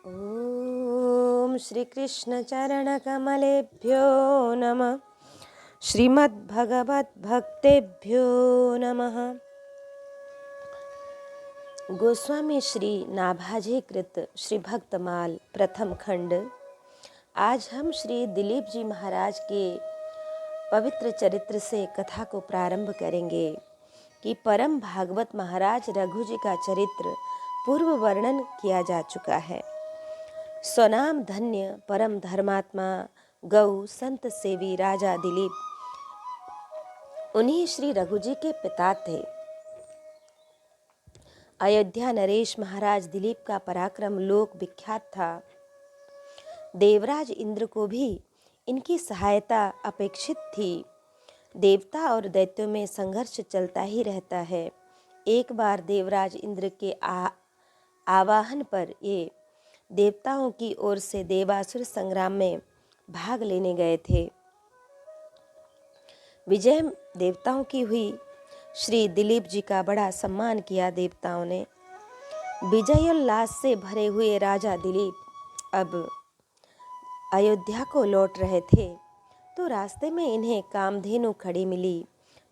ओम श्री कृष्ण चरण कमलेभ्यो नमः। श्रीमद्भगवत भक्तेभ्यो नमः। गोस्वामी श्री नाभाजी कृत श्री भक्तमाल प्रथम खंड। आज हम श्री दिलीप जी महाराज के पवित्र चरित्र से कथा को प्रारंभ करेंगे कि परम भागवत महाराज रघु जी का चरित्र पूर्व वर्णन किया जा चुका है। स्वनाम धन्य परम धर्मात्मा गौ संत सेवी राजा दिलीप उन्हीं श्री रघु जी के पिता थे। अयोध्या नरेश महाराज दिलीप का पराक्रम लोक विख्यात था। देवराज इंद्र को भी इनकी सहायता अपेक्षित थी। देवता और दैत्यों में संघर्ष चलता ही रहता है। एक बार देवराज इंद्र के आवाहन पर ये देवताओं की ओर से देवासुर संग्राम में भाग लेने गए थे। विजय देवताओं की हुई। श्री दिलीप जी का बड़ा सम्मान किया देवताओं ने। विजयोल्लास से भरे हुए राजा दिलीप अब अयोध्या को लौट रहे थे तो रास्ते में इन्हें कामधेनु खड़ी मिली,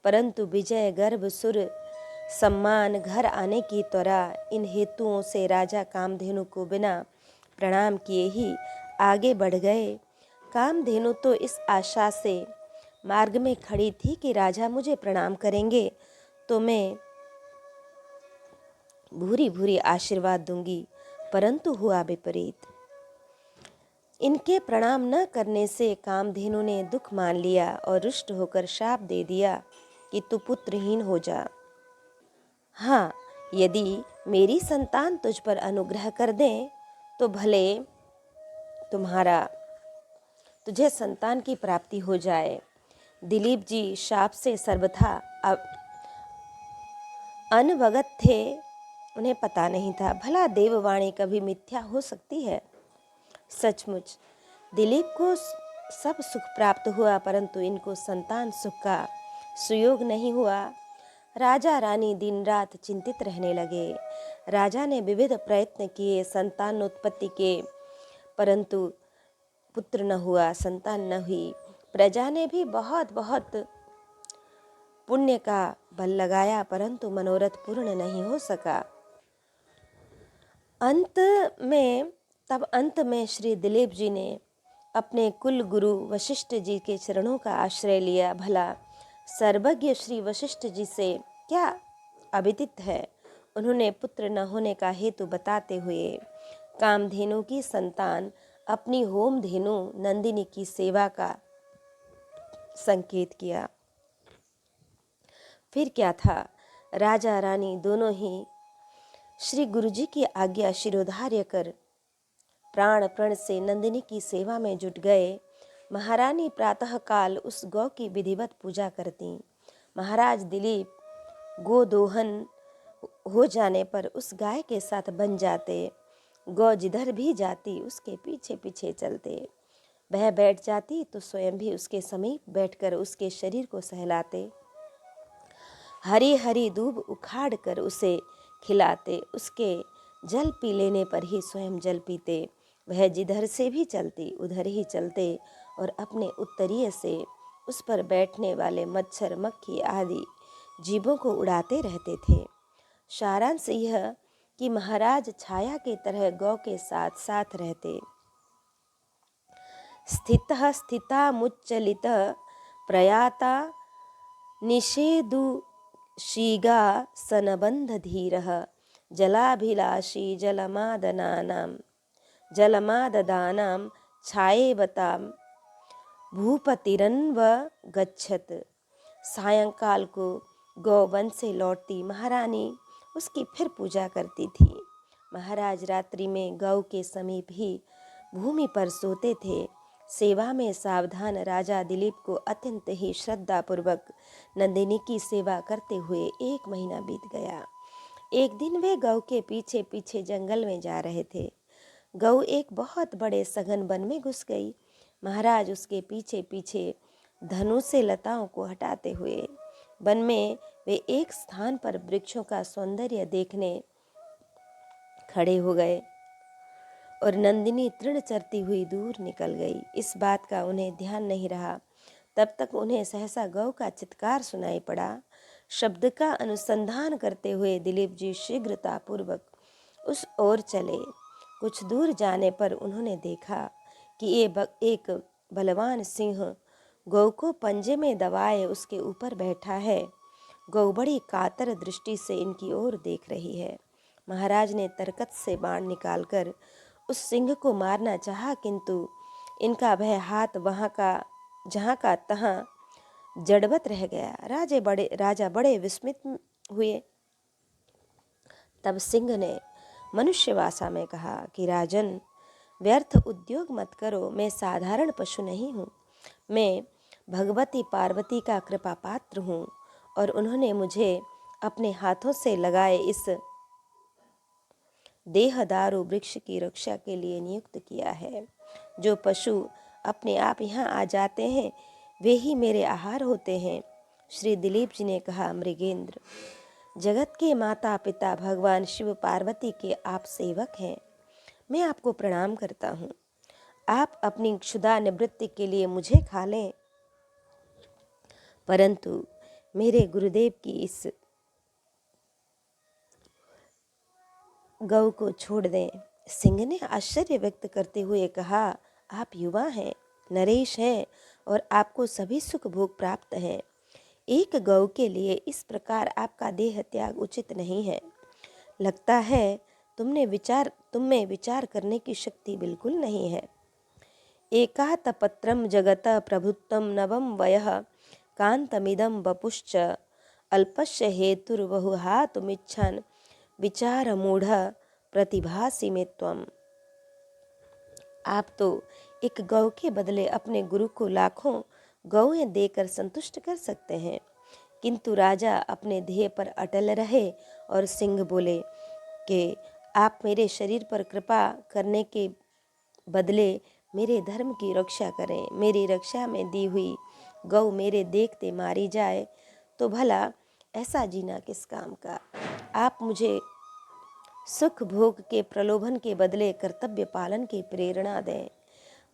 परंतु विजय गर्व सुर सम्मान घर आने की त्वरा इन हेतुओं से राजा कामधेनु को बिना प्रणाम किए ही आगे बढ़ गए। कामधेनु तो इस आशा से मार्ग में खड़ी थी कि राजा मुझे प्रणाम करेंगे तो मैं भूरी भूरी आशीर्वाद दूंगी, परंतु हुआ विपरीत। इनके प्रणाम न करने से कामधेनु ने दुख मान लिया और रुष्ट होकर शाप दे दिया कि तू पुत्रहीन हो जा। हाँ, यदि मेरी संतान तुझ पर अनुग्रह कर दें तो भले तुझे संतान की प्राप्ति हो जाए। दिलीप जी शाप से सर्वथा अनवगत थे, उन्हें पता नहीं था भला देववाणी कभी मिथ्या हो सकती है। सचमुच दिलीप को सब सुख प्राप्त हुआ, परंतु इनको संतान सुख का सुयोग नहीं हुआ। राजा रानी दिन रात चिंतित रहने लगे। राजा ने विविध प्रयत्न किए संतानोत्पत्ति के, परंतु पुत्र न हुआ, संतान न हुई। प्रजा ने भी बहुत पुण्य का बल लगाया, परंतु मनोरथ पूर्ण नहीं हो सका। अंत में श्री दिलीप जी ने अपने कुल गुरु वशिष्ठ जी के चरणों का आश्रय लिया। भला सर्वज्ञ श्री वशिष्ठ जी से क्या अभिदित है। उन्होंने पुत्र न होने का हेतु बताते हुए कामधेनु की संतान अपनी होम धेनु नंदिनी की सेवा का संकेत किया। फिर क्या था, राजा रानी दोनों ही श्री गुरुजी की आज्ञा शिरोधार्य कर प्राण प्रण से नंदिनी की सेवा में जुट गए। महारानी प्रातः काल उस गौ की विधिवत पूजा करती। महाराज दिलीप गोदोहन हो जाने पर उस गाय के साथ बन जाते। गौ जिधर भी जाती उसके पीछे पीछे चलते। वह बैठ जाती तो स्वयं भी उसके समीप बैठकर उसके शरीर को सहलाते। हरी हरी दूब उखाड़ कर उसे खिलाते। उसके जल पी लेने पर ही स्वयं जल पीते। वह जिधर से भी चलती उधर ही चलते और अपने उत्तरीय से उस पर बैठने वाले मच्छर मक्खी आदि जीवों को उड़ाते रहते थे। सारांश यह कि महाराज छाया की तरह गौ के साथ साथ रहते। स्थितः स्थिता मुच्चलित प्रयाता निषेधु शीगा सनबंध धीरः जलाभिलाषी जलमाददानां छायेवतां भूपतिरन्व गच्छत। सायंकाल को गौ वन से लौटती महारानी उसकी फिर पूजा करती थी। महाराज रात्रि में गौ के समीप ही भूमि पर सोते थे। सेवा में सावधान राजा दिलीप को अत्यंत ही श्रद्धापूर्वक नंदिनी की सेवा करते हुए 1 महीना बीत गया। एक दिन वे गौ के पीछे पीछे जंगल में जा रहे थे। गौ एक बहुत बड़े सघन वन में घुस गई। महाराज उसके पीछे पीछे धनुष से लताओं को हटाते हुए वन में वे एक स्थान पर वृक्षों का सौंदर्य देखने खड़े हो गए और नंदिनी तृण चरती हुई दूर निकल गई। इस बात का उन्हें ध्यान नहीं रहा। तब तक उन्हें सहसा गौ का चित्कार सुनाई पड़ा। शब्द का अनुसंधान करते हुए दिलीप जी शीघ्रतापूर्वक उस ओर चले। कुछ दूर जाने पर उन्होंने देखा कि एक बलवान सिंह गौ को पंजे में दबाए उसके ऊपर बैठा है। गौ बड़ी कातर दृष्टि से इनकी ओर देख रही है। महाराज ने तरकत से बाण निकालकर उस सिंह को मारना चाहा, किंतु इनका भय हाथ वहाँ का जहाँ का तहाँ जड़वत रह गया। राजा बड़े विस्मित हुए। तब सिंह ने मनुष्य भाषा में कहा कि राजन, व्यर्थ उद्योग मत करो। मैं साधारण पशु नहीं हूँ। मैं भगवती पार्वती का कृपा पात्र हूँ और उन्होंने मुझे अपने हाथों से लगाए इस देहदारू वृक्ष की रक्षा के लिए नियुक्त किया है। जो पशु अपने आप यहाँ आ जाते हैं वे ही मेरे आहार होते हैं। श्री दिलीप जी ने कहा, मृगेंद्र, जगत के माता पिता भगवान शिव पार्वती के आप सेवक हैं। मैं आपको प्रणाम करता हूँ। आप अपनी क्षुधा निवृत्ति के लिए मुझे खा लें, परंतु मेरे गुरुदेव की इस गौ को छोड़ दें। सिंह ने आश्चर्य व्यक्त करते हुए कहा, आप युवा हैं, नरेश हैं और आपको सभी सुख भोग प्राप्त हैं। एक गौ के लिए इस प्रकार आपका देह त्याग उचित नहीं है। लगता है तुम में विचार करने की शक्ति बिल्कुल नहीं है। एकात पत्रम जगत प्रभुत्वम नवम वयः कांतमिदम वपुश्च अल्पस्य हेतुर्वहुहातुमिच्छन् विचार मूढ़ प्रतिभासी में त्वम। आप तो एक गौ के बदले अपने गुरु को लाखों गौएं देकर संतुष्ट कर सकते हैं, किंतु राजा अपने ध्येय पर अटल रहे और सिंह बोले कि आप मेरे शरीर पर कृपा करने के बदले मेरे धर्म की रक्षा करें। मेरी रक्षा में दी हुई गौ मेरे देखते मारी जाए तो भला ऐसा जीना किस काम का। आप मुझे सुख भोग के प्रलोभन के बदले कर्तव्य पालन की प्रेरणा दें।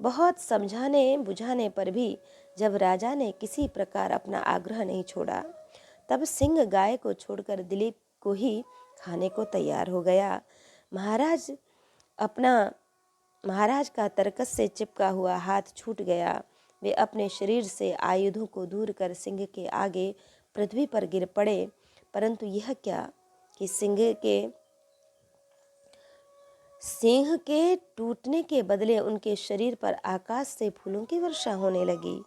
बहुत समझाने बुझाने पर भी जब राजा ने किसी प्रकार अपना आग्रह नहीं छोड़ा, तब सिंह गाय को छोड़कर दिलीप को ही खाने को तैयार हो गया। महाराज का तरकस से चिपका हुआ हाथ छूट गया। वे अपने शरीर से आयुधों को दूर कर सिंह के आगे पृथ्वी पर गिर पड़े, परंतु यह क्या कि सिंह के टूटने के बदले उनके शरीर पर आकाश से फूलों की वर्षा होने लगी।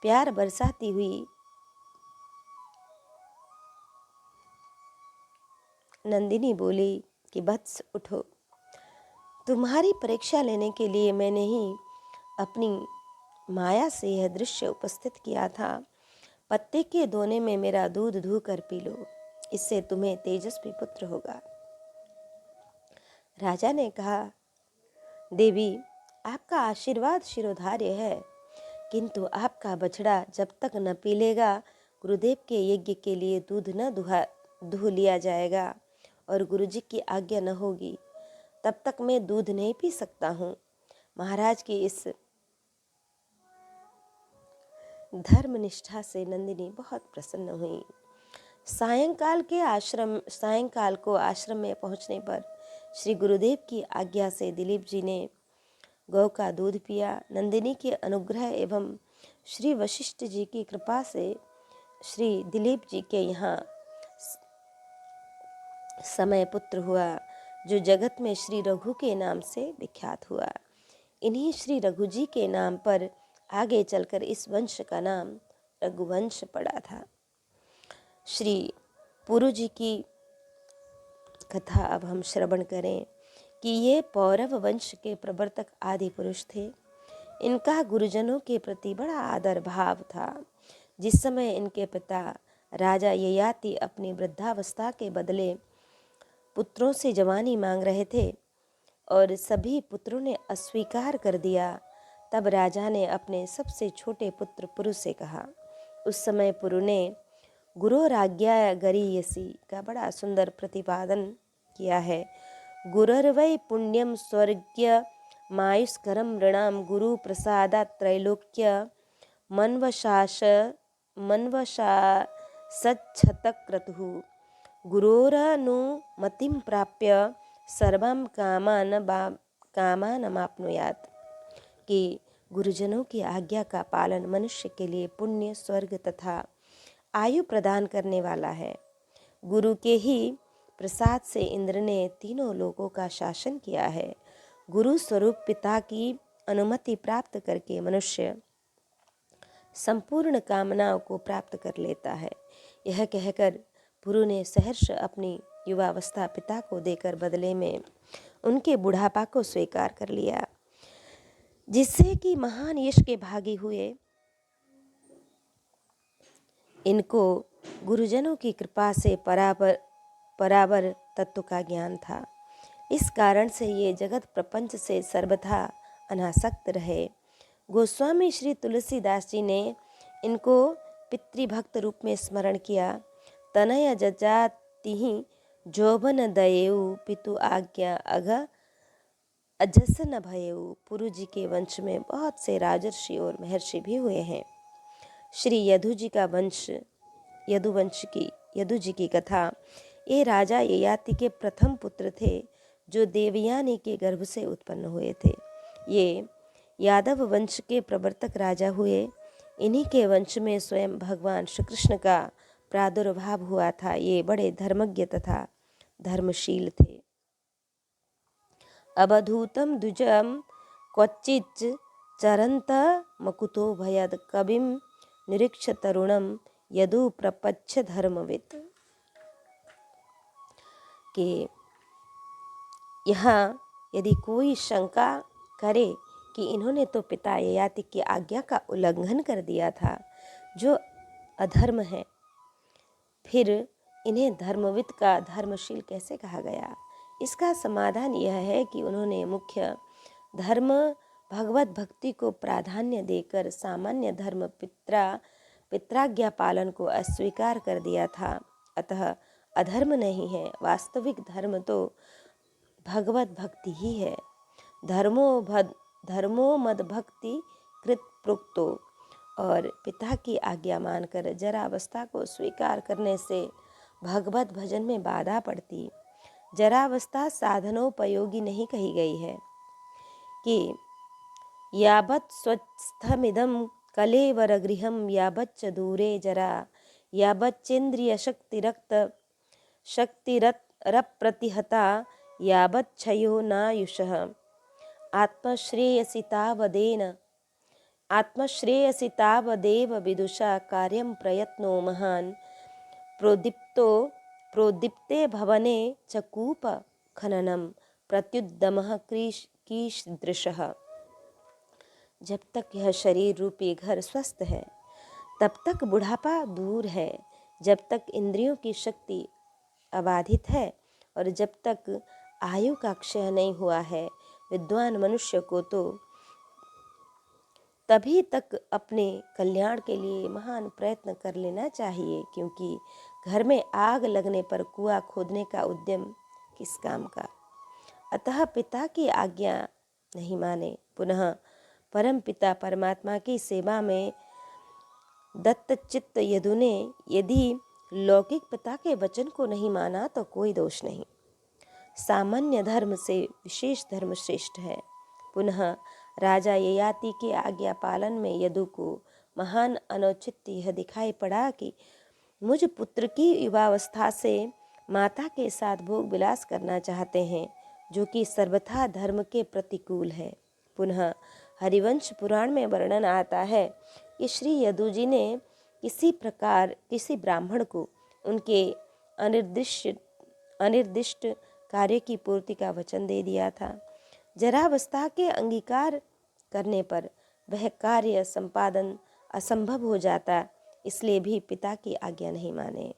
प्यार बरसाती हुई नंदिनी बोली कि वत्स उठो, तुम्हारी परीक्षा लेने के लिए मैंने ही अपनी माया से यह दृश्य उपस्थित किया था। पत्ते के दोने में मेरा दूध धू कर पी लो, इससे तुम्हें तेजस्वी पुत्र होगा। राजा ने कहा, देवी, आपका आशीर्वाद शिरोधार्य है, किंतु आपका बछड़ा जब तक न पी लेगा गुरुदेव के यज्ञ के लिए दूध न दुह लिया जाएगा और गुरुजी की आज्ञा न होगी, तब तक मैं दूध नहीं पी सकता हूँ। महाराज की इस धर्मनिष्ठा से नंदिनी बहुत प्रसन्न हुई। सायंकाल को आश्रम में पहुँचने पर श्री गुरुदेव की आज्ञा से दिलीप जी ने गौ का दूध पिया। नंदिनी के अनुग्रह एवं श्री वशिष्ठ जी की कृपा से श्री दिलीप जी के यहाँ समय पुत्र हुआ, जो जगत में श्री रघु के नाम से विख्यात हुआ। इन्हीं श्री रघु जी के नाम पर आगे चलकर इस वंश का नाम रघुवंश पड़ा था। श्री पुरु जी की कथा अब हम श्रवण करें कि ये पौरव वंश के प्रवर्तक आदि पुरुष थे। इनका गुरुजनों के प्रति बड़ा आदर भाव था। जिस समय इनके पिता राजा ययाति अपनी वृद्धावस्था के बदले पुत्रों से जवानी मांग रहे थे और सभी पुत्रों ने अस्वीकार कर दिया, तब राजा ने अपने सबसे छोटे पुत्र पुरु से कहा। उस समय पुरु ने गुरोराज्ञा गरीयसी का बड़ा सुंदर प्रतिपादन किया है। गुरर्वै पुण्यम स्वर्ग्य मायुष्करं नृणां गुरुप्रसादात् त्रैलोक्य मन्वशासच्छतक्रतुः गुरोरनुमतिं प्राप्य सर्वां कामानमाप्नुयात्। कि गुरुजनों की आज्ञा का पालन मनुष्य के लिए पुण्य, स्वर्ग तथा आयु प्रदान करने वाला है। गुरु के ही प्रसाद से इंद्र ने तीनों लोकों का शासन किया है। गुरु स्वरूप पिता की अनुमति प्राप्त करके मनुष्य संपूर्ण कामनाओं को प्राप्त कर लेता है। यह कहकर पुरु ने सहर्ष अपनी युवावस्था पिता को देकर बदले में उनके बुढ़ापा को स्वीकार कर लिया, जिससे कि महान यश के भागी हुए। इनको गुरुजनों की कृपा से पराबर तत्व का ज्ञान था। इस कारण से ये जगत प्रपंच से सर्वथा अनासक्त रहे। गोस्वामी श्री तुलसीदास जी ने इनको पितृभक्त रूप में स्मरण किया। तनय जजाति जोबन दयेउ पितु आज्ञा अघ अजस न भयेउ। पुरु जी के वंश में बहुत से राजर्षि और महर्षि भी हुए हैं। श्री यदु जी का वंश, यदु जी की कथा। ये राजा ययाति के प्रथम पुत्र थे जो देवयानी के गर्भ से उत्पन्न हुए थे। ये यादव वंश के प्रवर्तक राजा हुए। इन्हीं के वंश में स्वयं भगवान श्री कृष्ण का प्रादुर्भाव हुआ था। ये बड़े धर्मज्ञ तथा धर्मशील थे। अवधूतं द्विजं क्वचिच् चरन्त मकुतो भयद कविं निरीक्ष तरुणं यदु प्रपच्छ धर्मवित्। कि यहाँ यदि कोई शंका करे कि इन्होंने तो पिता ययाति की आज्ञा का उल्लंघन कर दिया था, जो अधर्म है, फिर इन्हें धर्मविद का धर्मशील कैसे कहा गया? इसका समाधान यह है कि उन्होंने मुख्य धर्म भगवत भक्ति को प्राधान्य देकर सामान्य धर्म पित्राज्ञा पालन को अस्वीकार कर दिया था। अतः अधर्म नहीं है, वास्तविक धर्म तो भगवत भक्ति ही है। धर्मो मद भक्ति कृत प्रोक्तो। और पिता की आज्ञा मानकर जरावस्था को स्वीकार करने से भगवत भजन में बाधा पड़ती। जरावस्था साधनोपयोगी नहीं कही गई है कि यावत् स्वस्थमिदं कलेवर गृहं यावच्च दूरे जरा यावच्चेन्द्रिय शक्तिरप्रतिहता यावच्छयो नायुषः आत्मश्रेयसि तावदेव विदुषा कार्यं प्रयत्नो महान् प्रोदीप्ते भवने च कूप खननम प्रत्युद्यमः कीदृशः। जब तक यह शरीर रूपी घर स्वस्थ है तब तक बुढ़ापा दूर है। जब तक इंद्रियों की शक्ति अबाधित है और जब तक आयु का क्षय नहीं हुआ है, विद्वान मनुष्य को तो तभी तक अपने कल्याण के लिए महान प्रयत्न कर लेना चाहिए, क्योंकि घर में आग लगने पर कुआं खोदने का उद्यम किस काम का। अतः पिता की आज्ञा नहीं माने। पुनः परम पिता परमात्मा की सेवा में दत्तचित्त यदु ने यदि लौकिक पिता के वचन को नहीं माना तो कोई दोष नहीं। सामान्य धर्म से विशेष धर्म श्रेष्ठ है। पुनः राजा ययाति के आज्ञा पालन में यदु को महान अनौचित्य यह दिखाई पड़ा कि मुझ पुत्र की युवावस्था से माता के साथ भोग विलास करना चाहते हैं, जो कि सर्वथा धर्म के प्रतिकूल है। पुनः हरिवंश पुराण में वर्णन आता है कि श्री यदु जी ने किसी ब्राह्मण को उनके अनिर्दिष्ट कार्य की पूर्ति का वचन दे दिया था। जरावस्था के अंगीकार करने पर वह कार्य संपादन असंभव हो जाता, इसलिए भी पिता की आज्ञा नहीं माने।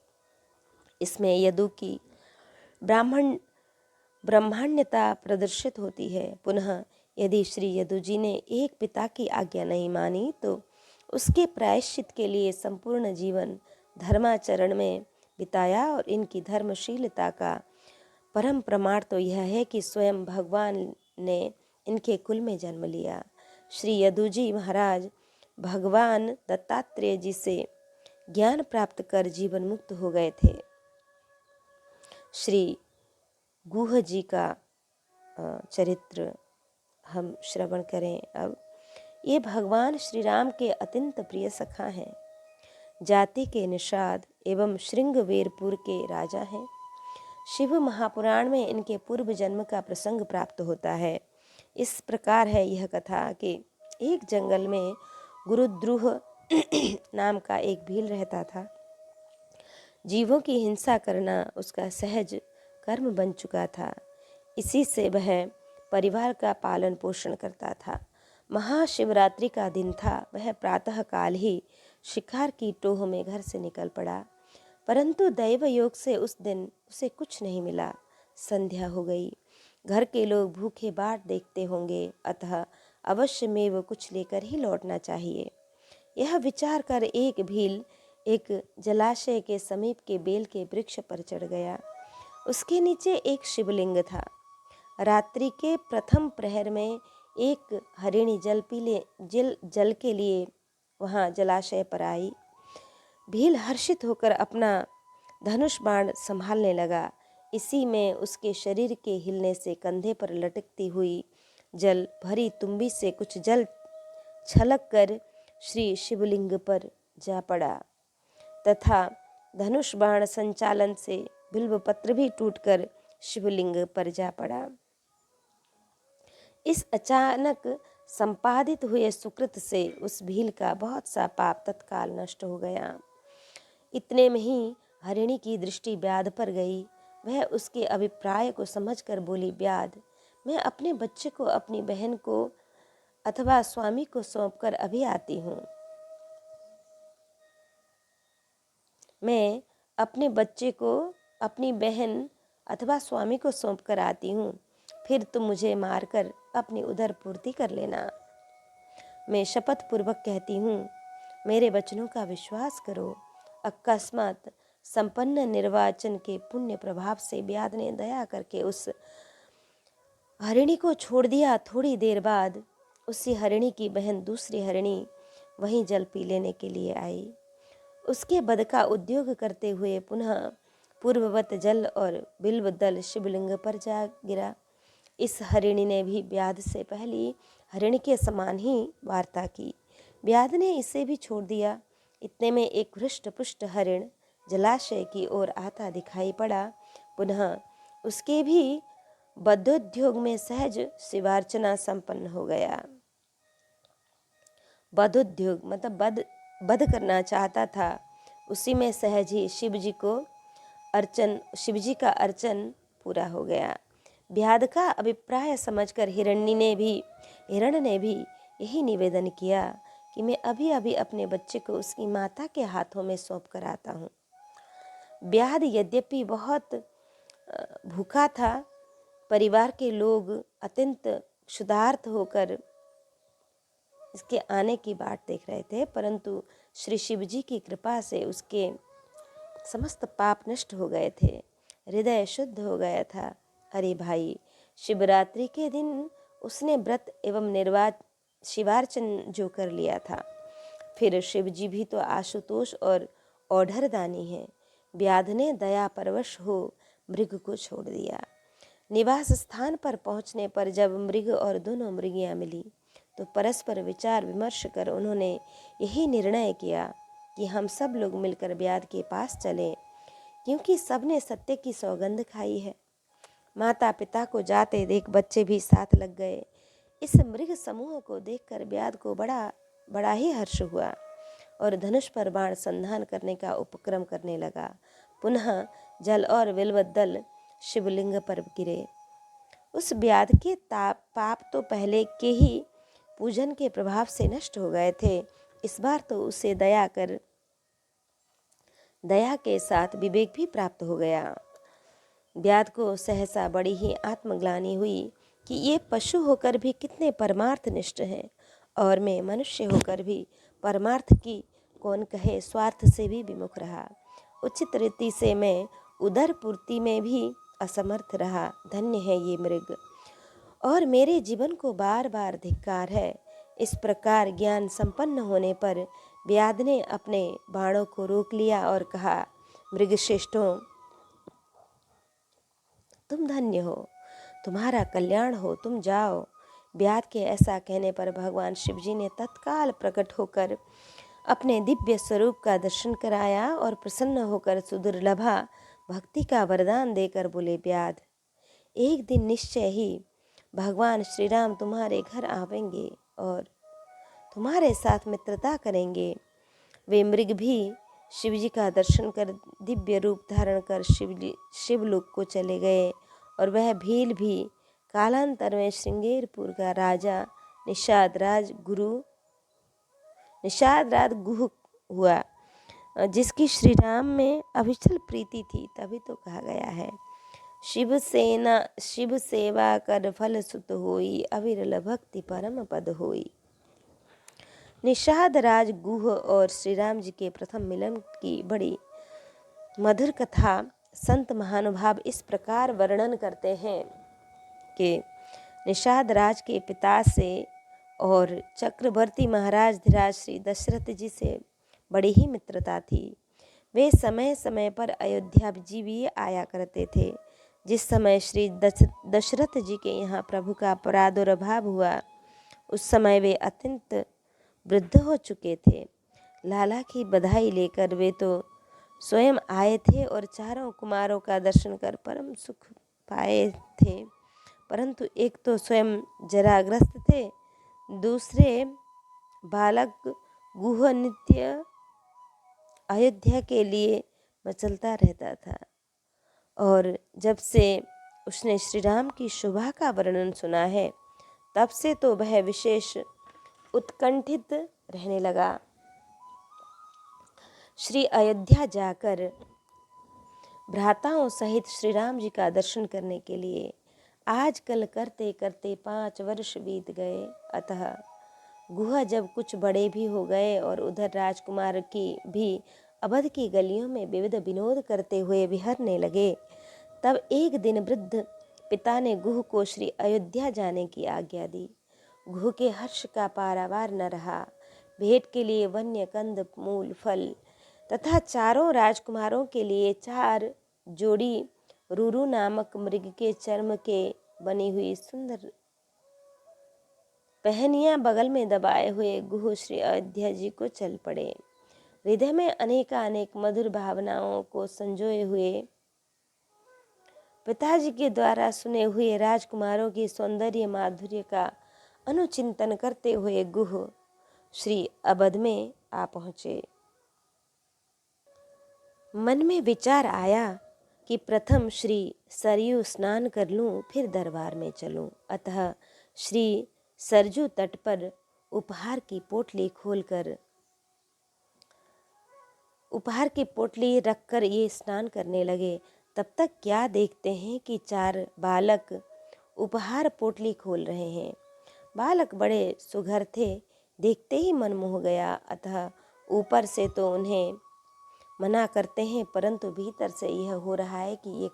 इसमें यदु की ब्राह्मण्यता प्रदर्शित होती है। पुनः यदि श्री यदु जी ने एक पिता की आज्ञा नहीं मानी तो उसके प्रायश्चित के लिए संपूर्ण जीवन धर्माचरण में बिताया। और इनकी धर्मशीलता का परम प्रमाण तो यह है कि स्वयं भगवान ने इनके कुल में जन्म लिया। श्री यदुजी महाराज भगवान दत्तात्रेय जी से ज्ञान प्राप्त कर जीवन मुक्त हो गए थे। श्री गुह जी का चरित्र हम श्रवण करें अब। ये भगवान श्री राम के अत्यंत प्रिय सखा हैं, जाति के निषाद एवं श्रृंगवेरपुर के राजा हैं। शिव महापुराण में इनके पूर्व जन्म का प्रसंग प्राप्त होता है। इस प्रकार है यह कथा कि एक जंगल में गुरुद्रुह नाम का एक भील रहता था। जीवों की हिंसा करना उसका सहज कर्म बन चुका था। इसी से वह परिवार का पालन पोषण करता था। महाशिवरात्रि का दिन था। वह प्रातः काल ही शिकार की टोह में घर से निकल पड़ा, परंतु दैव योग से उस दिन उसे कुछ नहीं मिला। संध्या हो गई। घर के लोग भूखे बाट देखते होंगे, अतः अवश्य में वो कुछ लेकर ही लौटना चाहिए। यह विचार कर एक भील एक जलाशय के समीप के बेल के वृक्ष पर चढ़ गया। उसके नीचे एक शिवलिंग था। रात्रि के प्रथम प्रहर में एक हरिणी जल के लिए वहाँ जलाशय पर आई। भील हर्षित होकर अपना धनुष बाण संभालने लगा। इसी में उसके शरीर के हिलने से कंधे पर लटकती हुई जल भरी तुम्बी से कुछ जल छलक कर श्री शिवलिंग पर जा पड़ा तथा धनुष बाण संचालन से बिल्व पत्र भी टूटकर शिवलिंग पर जा पड़ा। इस अचानक संपादित हुए सुकृत से उस भील का बहुत सा पाप तत्काल नष्ट हो गया। इतने में ही हरिणी की दृष्टि ब्याध पर गई। वह उसके अभिप्राय को समझकर बोली, ब्याध, मैं अपने बच्चे को अपनी बहन को अथवा स्वामी को सौंपकर अभी आती हूँ। मैं अपने बच्चे को अपनी बहन अथवा स्वामी को सौंप कर आती हूँ, फिर तुम मुझे मारकर अपनी उदर पूर्ति कर लेना। मैं शपथ पूर्वक कहती हूँ, मेरे वचनों का विश्वास करो। अकस्मात संपन्न निर्वाचन के पुण्य प्रभाव से ब्याध ने दया करके उस हरिणी को छोड़ दिया। थोड़ी देर बाद उसी हरिणी की बहन दूसरी हरिणी वहीं जल पी लेने के लिए आई। उसके बद का उद्योग करते हुए पुनः पूर्ववत जल और बिल्व दल शिवलिंग पर जा गिरा। इस हरिणी ने भी ब्याध से पहली हरिणी के समान ही वार्ता की। ब्याध ने इसे भी छोड़ दिया। इतने में एक हृष्ट पुष्ट हरिण जलाशय की ओर आता दिखाई पड़ा। पुनः उसके भी बद्धोद्योग में सहज शिवार्चना संपन्न हो गया। बद्धोद्योग मतलब बध करना चाहता था। उसी में सहज ही शिवजी का अर्चन पूरा हो गया। ब्याध का अभिप्राय समझकर हिरण ने भी यही निवेदन किया कि मैं अभी अभी अपने बच्चे को उसकी माता के हाथों में सौंप कर आता हूँ। ब्याध यद्यपि बहुत भूखा था, परिवार के लोग अत्यंत क्षुधार्त होकर इसके आने की बाट देख रहे थे, परंतु श्री शिवजी की कृपा से उसके समस्त पाप नष्ट हो गए थे। हृदय शुद्ध हो गया था। अरे भाई, शिवरात्रि के दिन उसने व्रत एवं शिवार्चन जो कर लिया था, फिर शिवजी भी तो आशुतोष और औढ़रदानी है। ब्याध ने दया परवश हो मृग को छोड़ दिया। निवास स्थान पर पहुंचने पर जब मृग और दोनों मृगियां मिली तो परस्पर विचार विमर्श कर उन्होंने यही निर्णय किया कि हम सब लोग मिलकर ब्याध के पास चलें, क्योंकि सबने सत्य की सौगंध खाई है। माता पिता को जाते देख बच्चे भी साथ लग गए। इस मृग समूह को देखकर ब्याध को बड़ा ही हर्ष हुआ और धनुष पर बाण संधान करने का उपक्रम करने लगा। पुनः जल और विल्वत दल शिवलिंग पर गिरे। उस ब्याध के पाप तो पहले के ही पूजन के प्रभाव से नष्ट हो गए थे। इस बार तो उसे दया के साथ विवेक भी प्राप्त हो गया। ब्याध को सहसा बड़ी ही आत्मग्लानि हुई कि ये पशु होकर भी कितने परमार्थनिष्ठ हैं, और मैं मनुष्य होकर भी परमार्थ की कौन कहे स्वार्थ से भी विमुख रहा। उचित रीति से मैं उदर पूर्ति में भी असमर्थ रहा। धन्य है ये मृग। और मेरे जीवन को बार बार धिक्कार है। इस प्रकार ज्ञान संपन्न होने पर व्याध ने अपने बाणों को रोक लिया और कहा, मृगश्रेष्ठों, तुम धन्य हो, तुम्हारा कल्याण हो, तुम जाओ। व्याध के ऐसा कहने पर भगवान शिवजी ने तत्काल प्रकट होकर अपने दिव्य स्वरूप का दर्शन कराया और प्रसन्न होकर सुदुर्लभा भक्ति का वरदान देकर बोले, व्याध, एक दिन निश्चय ही भगवान श्री राम तुम्हारे घर आवेंगे और तुम्हारे साथ मित्रता करेंगे। वे मृग भी शिवजी का दर्शन कर दिव्य रूप धारण कर शिवलोक को चले गए और वह भील भी कालांतर में श्रृंगेरपुर का राजा निषाद राज गुह हुआ, जिसकी श्री राम में अविचल प्रीति थी। तभी तो कहा गया है, शिव सेवा कर फल सुत होई, अविरल भक्ति परम पद होई। निषाद राज गुह और श्री राम जी के प्रथम मिलन की बड़ी मधुर कथा संत महानुभाव इस प्रकार वर्णन करते हैं कि निषाद राज के पिता से और चक्रवर्ती महाराज धीराज श्री दशरथ जी से बड़ी ही मित्रता थी। वे समय समय पर अयोध्या जी भी आया करते थे। जिस समय श्री दशरथ जी के यहाँ प्रभु का प्रादुर्भाव हुआ, उस समय वे अत्यंत वृद्ध हो चुके थे। लाला की बधाई लेकर वे तो स्वयं आए थे और चारों कुमारों का दर्शन कर परम सुख पाए थे, परंतु एक तो स्वयं जराग्रस्त थे, दूसरे बालक गुह नित्य अयोध्या के लिए मचलता रहता था। और जब से उसने श्री राम की शोभा का वर्णन सुना है, तब से तो वह विशेष उत्कंठित रहने लगा। श्री अयोध्या जाकर भ्राताओं सहित श्री राम जी का दर्शन करने के लिए आजकल करते करते 5 वर्ष बीत गए। अतः गुहा जब कुछ बड़े भी हो गए और उधर राजकुमार की भी अवध की गलियों में विविध विनोद करते हुए विहरने लगे, तब एक दिन वृद्ध पिता ने गुह को श्री अयोध्या जाने की आज्ञा दी। गुह के हर्ष का पारावार न रहा। भेंट के लिए वन्य कंद मूल फल तथा चारों राजकुमारों के लिए 4 जोड़ी रूरू नामक मृग के चर्म के बनी हुई सुंदर पहनियां बगल में दबाए हुए गुह श्री अयोध्या जी को चल पड़े। हृदय में अनेक मधुर भावनाओं को संजोए हुए पिताजी के द्वारा सुने हुए राजकुमारों की सौंदर्य माधुर्य का अनुचिंतन करते हुए गुह श्री अवध में आ पहुँचे। मन में विचार आया कि प्रथम श्री सरयू स्नान कर लूं, फिर दरबार में चलूं। अतः श्री सरजू तट पर उपहार की पोटली रखकर ये स्नान करने लगे। तब तक क्या देखते हैं कि 4 बालक उपहार पोटली खोल रहे हैं। बालक बड़े सुघर थे, देखते ही मन मोह गया। अतः ऊपर से तो उन्हें मना करते हैं, परंतु भीतर से यह हो रहा है कि ये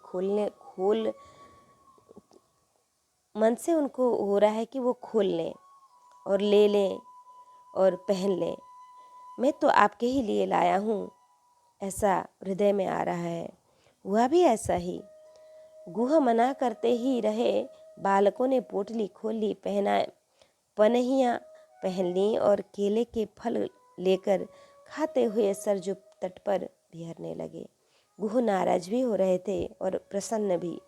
मन से उनको हो रहा है कि वो खोल लें और ले लें और पहन लें। मैं तो आपके ही लिए लाया हूँ, ऐसा हृदय में आ रहा है। हुआ भी ऐसा ही। गुह मना करते ही रहे, बालकों ने पोटली खोल ली, पनहियाँ पहन ली और केले के फल लेकर खाते हुए सरजू तट पर बिहरने लगे। गुह नाराज भी हो रहे थे और प्रसन्न भी।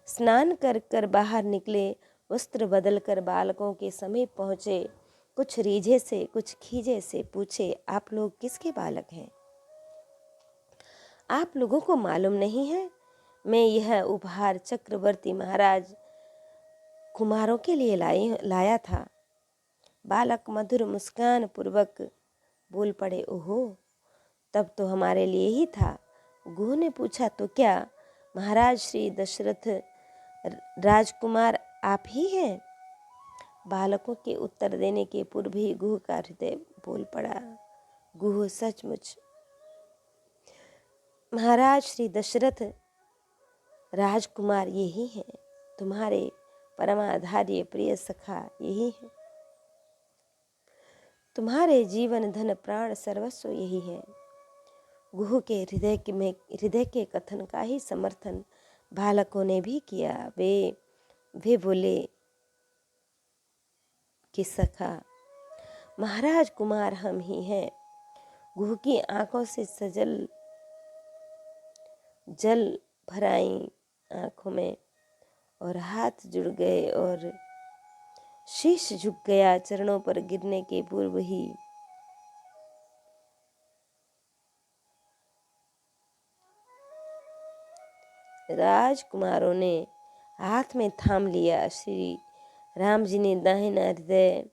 स्नान कर कर बाहर निकले, वस्त्र बदल कर बालकों के समीप पहुँचे। कुछ रीझे से कुछ खीजे से पूछे, आप लोग किसके बालक हैं? आप लोगों को मालूम नहीं है, मैं यह उपहार चक्रवर्ती महाराज कुमारों के लिए लाया था। बालक मधुर मुस्कान पूर्वक बोल पड़े, ओहो, तब तो हमारे लिए ही था। गुह ने पूछा, तो क्या महाराज श्री दशरथ राजकुमार आप ही हैं? बालकों के उत्तर देने के पूर्व ही गुह का हृदय बोल पड़ा, गुह सचमुच महाराज श्री दशरथ राजकुमार यही हैं। तुम्हारे परमाधार्य प्रिय सखा यही है। तुम्हारे जीवन धन प्राण सर्वस्व यही है। गुह के हृदय के कथन का ही समर्थन बालकों ने भी किया। वे बोले कि सखा, महाराज कुमार हम ही हैं। गुह की आंखों से सजल जल भराई आंखों में और हाथ जुड़ गए और शीश झुक गया चरणों पर गिरने के पूर्व ही। राजकुमारों ने हाथ में थाम लिया। श्री राम जी ने दाहिना हृदय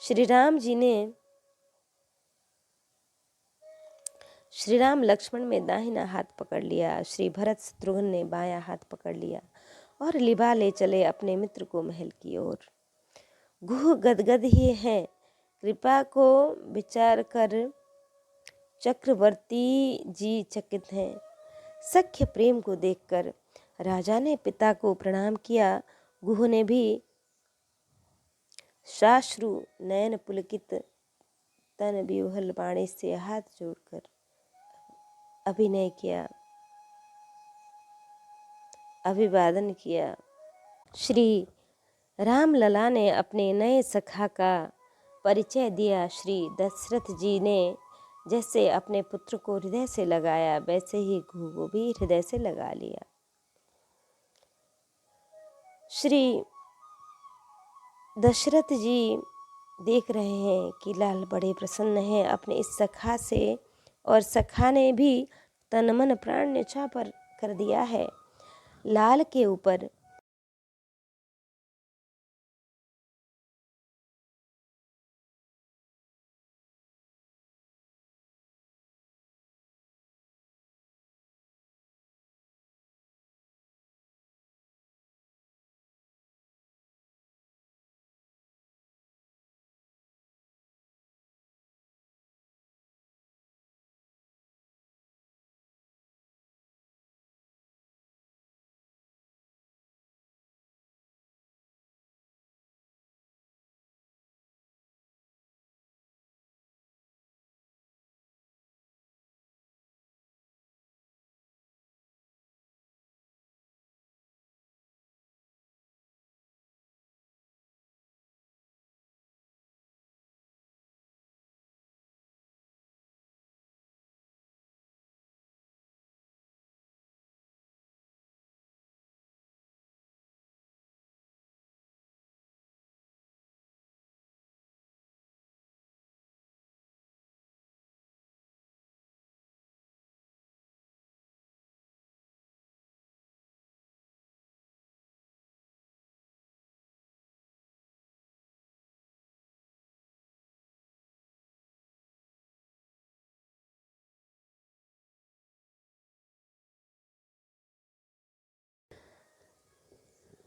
श्री राम लक्ष्मण में दाहिना हाथ पकड़ लिया। श्री भरत शत्रुघ्न ने बायां हाथ पकड़ लिया और लिबा ले चले अपने मित्र को महल की ओर। गुह गदगद ही है। कृपा को विचार कर चक्रवर्ती जी चकित हैं। सख्य प्रेम को देखकर राजा ने पिता को प्रणाम किया। गुह ने भी साश्रु नयन पुलकित तन विह्वल वाणी से हाथ जोड़कर अभिनय किया, अभिवादन किया। श्री राम लला ने अपने नए सखा का परिचय दिया। श्री दशरथ जी ने जैसे अपने पुत्र को हृदय से लगाया, वैसे ही गुह को भी हृदय से लगा लिया। श्री दशरथ जी देख रहे हैं कि लाल बड़े प्रसन्न हैं अपने इस सखा से, और सखा ने भी तन मन प्राण न्यौछावर कर दिया है। लाल के ऊपर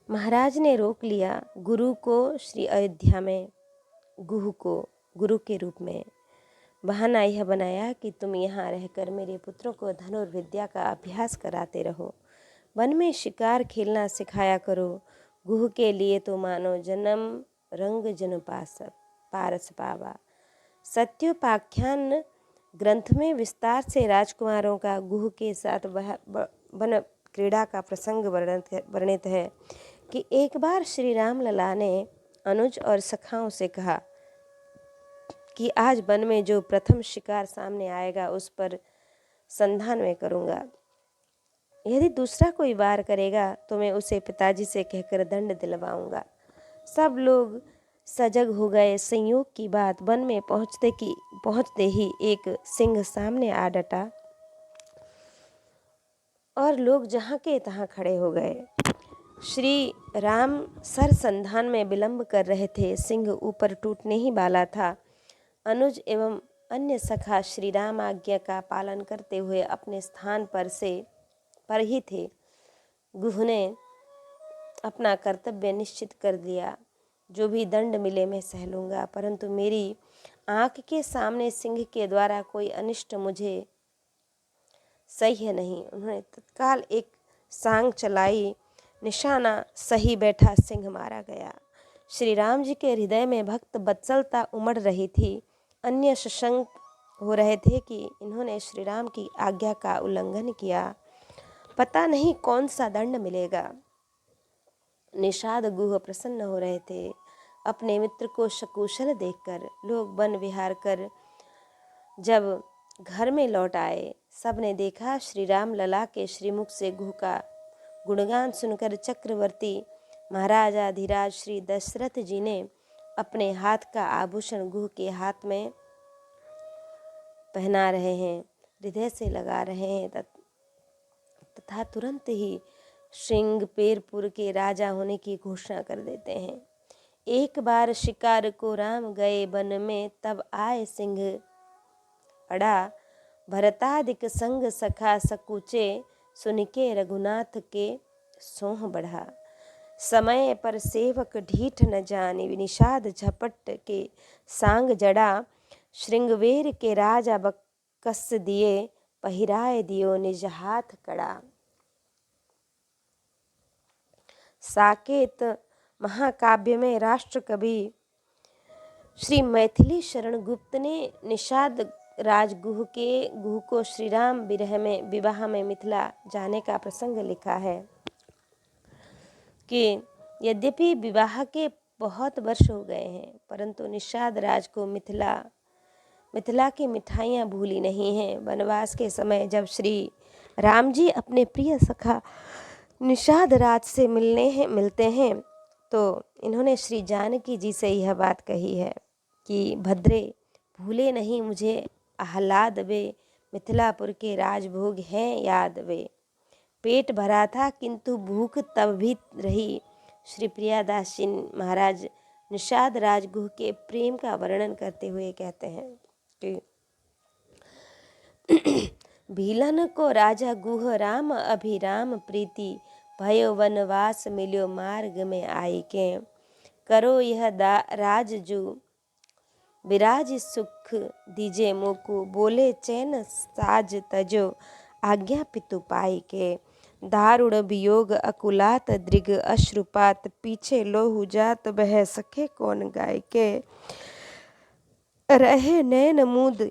महाराज ने रोक लिया। गुरु को श्री अयोध्या में गुह को गुरु के रूप में बहाना यह बनाया कि तुम यहाँ रहकर मेरे पुत्रों को धनुर्विद्या का अभ्यास कराते रहो, वन में शिकार खेलना सिखाया करो। गुह के लिए तो मानो जन्म रंग जन पारस पावा। सत्योपाख्यान ग्रंथ में विस्तार से राजकुमारों का गुह के साथ वन क्रीड़ा का प्रसंग वर्णित है कि एक बार श्री राम लला ने अनुज और सखाओं से कहा कि आज वन में जो प्रथम शिकार सामने आएगा उस पर संधान में करूँगा। यदि दूसरा कोई वार करेगा तो मैं उसे पिताजी से कहकर दंड दिलवाऊंगा। सब लोग सजग हो गए। संयोग की बात, वन में पहुँचते ही एक सिंह सामने आ डटा और लोग जहाँ के तहाँ खड़े हो गए। श्री राम सरसंधान में विलंब कर रहे थे। सिंह ऊपर टूटने ही वाला था। अनुज एवं अन्य सखा श्री राम आज्ञा का पालन करते हुए अपने स्थान पर ही थे। गुह ने अपना कर्तव्य निश्चित कर लिया। जो भी दंड मिले मैं सह लूँगा, परंतु मेरी आँख के सामने सिंह के द्वारा कोई अनिष्ट मुझे सही है नहीं। उन्होंने तत्काल एक सांग चलाई, निशाना सही बैठा, सिंह मारा गया। श्री राम जी के हृदय में भक्त बत्सलता उमड़ रही थी। अन्य सशंक हो रहे थे कि इन्होंने श्री राम की आज्ञा का उल्लंघन किया, पता नहीं कौन सा दंड मिलेगा। निषाद गुह प्रसन्न हो रहे थे अपने मित्र को सकुशल देखकर। लोग वन विहार कर जब घर में लौट आए, सबने देखा श्री राम लला के श्रीमुख से गुह का गुणगान सुनकर चक्रवर्ती महाराजाधिराज श्री दशरथ जी ने अपने हाथ का आभूषण गुह के हाथ में पहना रहे हैं, हृदय से लगा रहे हैं तथा तुरंत ही श्रृंगपेरपुर के राजा होने की घोषणा कर देते हैं। एक बार शिकार को राम गए वन में, तब आए सिंह अड़ा, भरतादिक संग सखा सकुचे, सुनिके रघुनाथ के सोह बढ़ा। समय पर सेवक ढीठ न जाने, निषाद झपट के सांग जड़ा। श्रृंगवेर के राजा बकस दिए, पहिराए दियो निज हाथ कड़ा। साकेत महाकाव्य में राष्ट्र कवि श्री मैथिली शरण गुप्त ने निषाद राजगुह को श्री राम विवाह में मिथिला जाने का प्रसंग लिखा है कि यद्यपि विवाह के बहुत वर्ष हो गए हैं, परंतु निषाद राज को मिथिला की मिठाइयाँ भूली नहीं हैं। वनवास के समय जब श्री राम जी अपने प्रिय सखा निषाद राज से मिलते हैं तो इन्होंने श्री जानकी जी से यह बात कही है कि भद्रे भूले नहीं मुझे आह्लाद वे, मिथिलापुर के राजभोग हैं याद वे। पेट भरा था किंतु भूख तब भी रही। श्री प्रियादास जी महाराज निषाद राजगुह के प्रेम का वर्णन करते हुए कहते हैं कि भीलन को राजा गुह राम अभिराम प्रीति, भयो वनवास मिल्यो मार्ग में आई के। करो यह राजजू विराज सुख दीजे मोकु, बोले चैन साज तजो आज्ञा पितु पाई के। दारुण वियोग अकुलात दृग अश्रुपात, पीछे लोहु जात बह सके कौन गाय के। रहे नैन मूद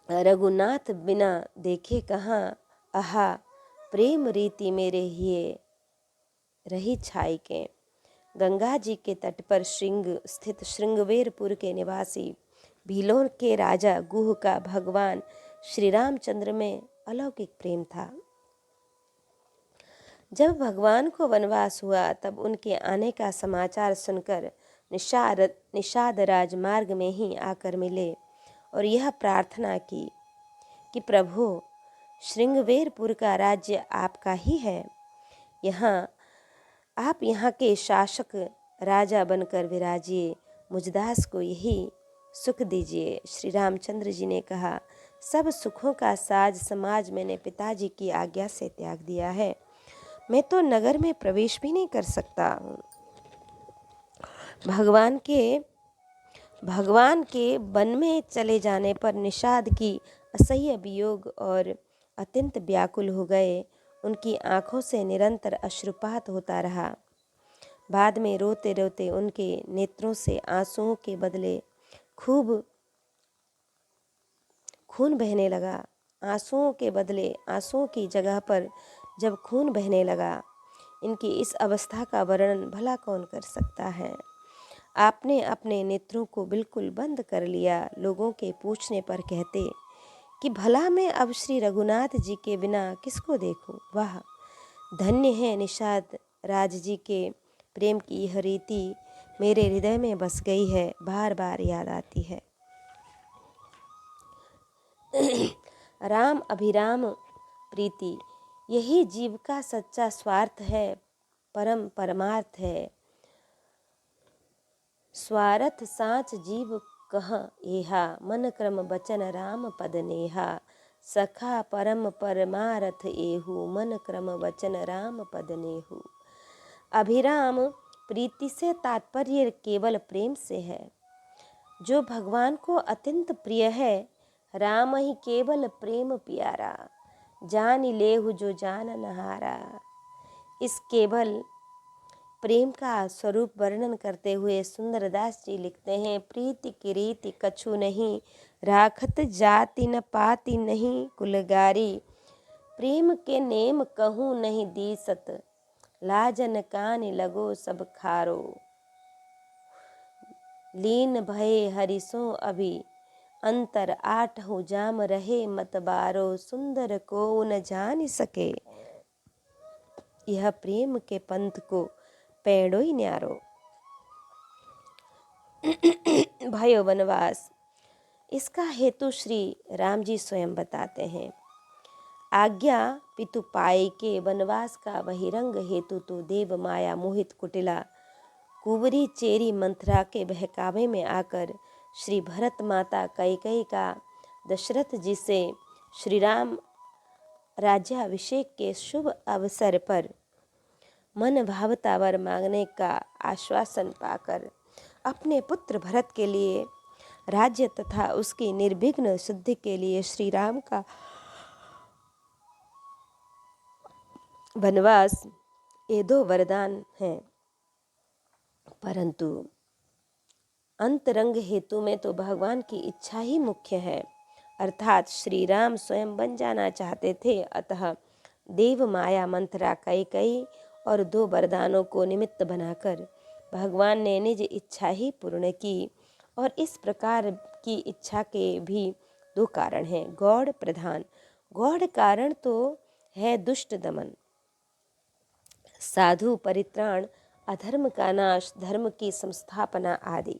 रघुनाथ बिना देखे कहाँ, आहा प्रेम रीति मेरे हिये रही छाई के। गंगा जी के तट पर स्थित श्रृंगवेरपुर के निवासी भीलों के राजा गुह का भगवान श्री रामचंद्र में अलौकिक प्रेम था। जब भगवान को वनवास हुआ तब उनके आने का समाचार सुनकर निषाद राजमार्ग में ही आकर मिले और यह प्रार्थना की कि प्रभु श्रृंगवेरपुर का राज्य आपका ही है, आप यहाँ के शासक राजा बनकर विराजिए, मुझदास को यही सुख दीजिए। श्री रामचंद्र जी ने कहा, सब सुखों का साज समाज मैंने पिताजी की आज्ञा से त्याग दिया है, मैं तो नगर में प्रवेश भी नहीं कर सकता हूँ। भगवान के वन में चले जाने पर निषाद की असह्य वियोग और अत्यंत व्याकुल हो गए। उनकी आंखों से निरंतर अश्रुपात होता रहा। बाद में रोते रोते उनके नेत्रों से आंसुओं के बदले खूब खून बहने लगा। आंसुओं की जगह पर जब खून बहने लगा, इनकी इस अवस्था का वर्णन भला कौन कर सकता है। आपने अपने नेत्रों को बिल्कुल बंद कर लिया। लोगों के पूछने पर कहते कि भला मैं अब श्री रघुनाथ जी के बिना किसको देखूं। वाह, धन्य है निषाद राज जी के प्रेम की यह रीति मेरे हृदय में बस गई है, बार बार याद आती है। राम अभिराम प्रीति, यही जीव का सच्चा स्वार्थ है, परमार्थ है। स्वार्थ साच जीव कह एहा, मन क्रम बचन राम पद नेहा। सखा परम परमारथ एहु, मन क्रम वचन राम पद नेहु। अभिराम प्रीति से तात्पर्य केवल प्रेम से है। जो भगवान को अत्यंत प्रिय है, राम ही केवल प्रेम प्यारा, जान लेहु जो जान नहारा। इस केवल प्रेम का स्वरूप वर्णन करते हुए सुंदरदास जी लिखते हैं, प्रीति की रीति कछु नहीं, राखत जाति न पाति नहीं कुलगारी। प्रेम के नेम कहूँ नहीं दीसत, लाजन कान लगो सब खारो। लीन भये हरिसो अभी, अंतर आठों जाम रहे मतबारो। सुंदर को न जान सके, यह प्रेम के पंथ को पेड़ो ही न्यारो। भयो वनवास, इसका हेतु श्री राम जी स्वयं बताते हैं। आज्ञा पितु पाए के वनवास का बहिरंग हेतु तो देव माया मोहित कुटिला कुंवरी चेरी मंथरा के बहकावे में आकर श्री भरत माता कैकेयी का दशरथ जी से श्री राम राज्याभिषेक के शुभ अवसर पर मन भावता वर मांगने का आश्वासन पाकर अपने पुत्र भरत के लिए राज्य तथा उसकी निर्विघ्न सिद्धि के लिए श्री राम का वनवास, ये दो वरदान हैं। परंतु अंतरंग हेतु में तो भगवान की इच्छा ही मुख्य है, अर्थात श्री राम स्वयं बन जाना चाहते थे। अतः देव माया मंथरा कैकेयी और दो वरदानों को निमित्त बनाकर भगवान ने निज इच्छा ही पूर्ण की। और इस प्रकार की इच्छा के भी दो कारण हैं, गौड़ प्रधान। गौड़ कारण तो है दुष्ट दमन, साधु परित्राण, अधर्म का नाश, धर्म की संस्थापना आदि।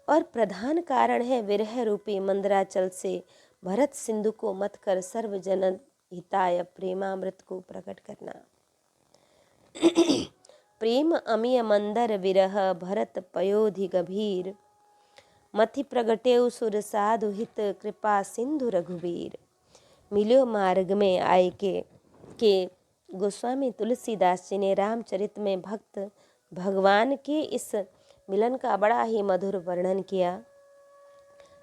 और प्रधान कारण है विरह रूपी मंदराचल से भरत सिंधु को मत कर सर्वजन हिताय प्रेमामृत को प्रकट करना। प्रेम अमिय मंदर विरह भरत पयोधि गभीर, मथि प्रगटेउ सुर साधु हित कृपा सिंधु रघुवीर। मिल्यो मार्ग में आए के गोस्वामी तुलसीदास जी ने रामचरित में भक्त भगवान के इस मिलन का बड़ा ही मधुर वर्णन किया।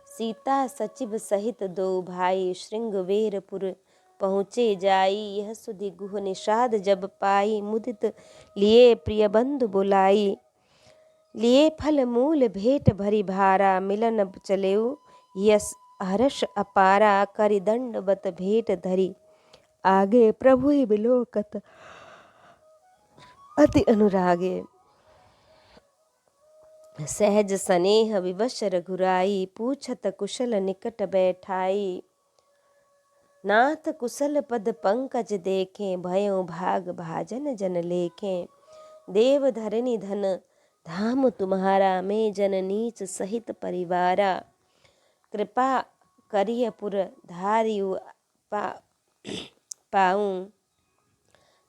सीता सचिव सहित दो भाई, श्रृंगवेरपुर पहुँचे जाई। यह सुधि गुह निषाद जब पाई, मुदित लिए प्रिय बंधु बुलाई। लिए फल मूल भेंट भरी भारा, मिलन चलेऊ यस हर्ष अपारा। करि दंडवत भेंट धरी, आगे प्रभु ही बिलोकत अति अनुरागे। सहज स्नेह विवश रघुराई, पूछत कुशल निकट बैठाई। नाथ कुशल पद पंकज देखें, भयो भाग भाजन जन लेखें। देव धरनी धन धाम तुम्हारा, मैं जन नीच सहित परिवारा। कृपा करिय पुर धारियु पाऊँ,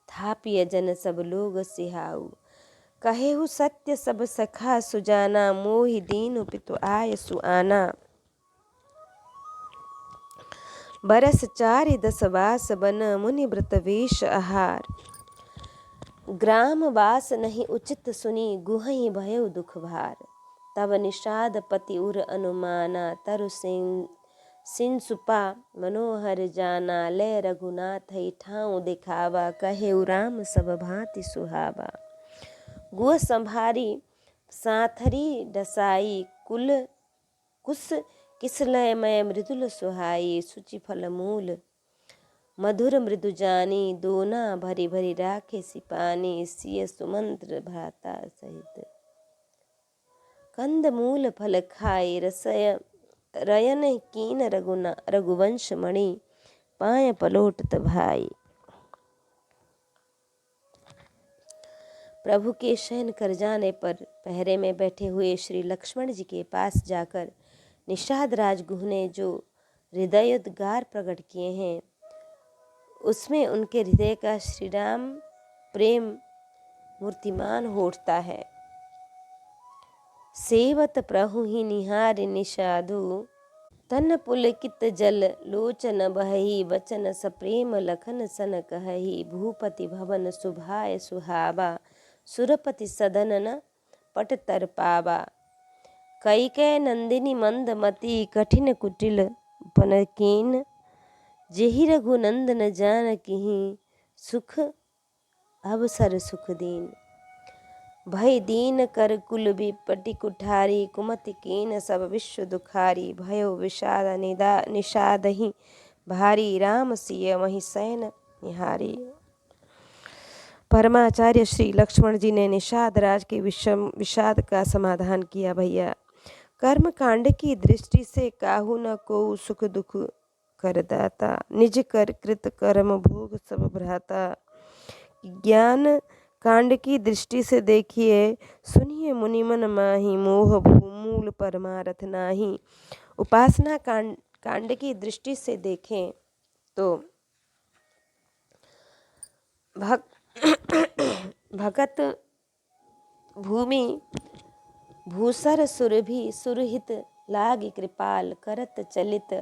थापिय जन सब लोग सिहाऊ। कहेहु सत्य सब सखा सुजाना, मोहि दीनु पितु आय सुआना। बरस 4 10 वास बन, मुनि व्रत वेश आहार। ग्राम वास नहीं उचित सुनी, गुहहि भयउ दुख भार। तब निषाद पति उर अनुमाना, तरु सिंसुपा मनोहर जाना। ले रघुनाथ ठाऊ दिखावा, कहे राम सब भांति सुहावा। गुह संभारी साथरी डसाई, कुल कुस किसलय मय मृदुल सुहाई। सुचि फल मूल मधुर मृदु जानी, दोना भरी भरी राखे सिपानी। सिय सुमंत्र भ्राता सहित, कंद मूल फल खाए। रसय रयन कीन रघुवंश मणि, पाय पलोटत भाई। प्रभु के शयन कर जाने पर पहरे में बैठे हुए श्री लक्ष्मण जी के पास जाकर निषाद राजगुह ने जो हृदयोद्गार प्रकट किए हैं, उसमें उनके हृदय का श्री राम प्रेम मूर्तिमान हो उठता है। सेवत प्रभु ही निहार निषादु, तन पुलकित जल लोचन बहही। वचन सप्रेम लखन सन कहही, भूपति भवन सुभाय सुहावा। सुरपति सदन न पट तर पावा, कैकेय नंदिनी मंदमती। कठिन कुटिल पनकीन, जेहि रघुनंदन जानकी, सुख अवसर सुख दीन। भय दीन कर कुल विपटि कुठारी, कुमति कीन सब विश्व दुखारी। भयो विषाद निषादहि भारी, राम सिय वही सैन निहारी। परमाचार्य श्री लक्ष्मण जी ने निषाद राज के विषाद का समाधान किया। भैया, कर्म कांड की दृष्टि से काहू न को सुख दुख करदाता, निज कर कृत कर्म भोग सब भ्राता। ज्ञान कांड की दृष्टि से देखिए, सुनिए मुनिमन माही, मोह भूमूल परमारथ नाही। उपासना कांड की दृष्टि से देखें तो भगत भूमि भूसर सुरभि सुरहित, लाग कृपाल करत चलित।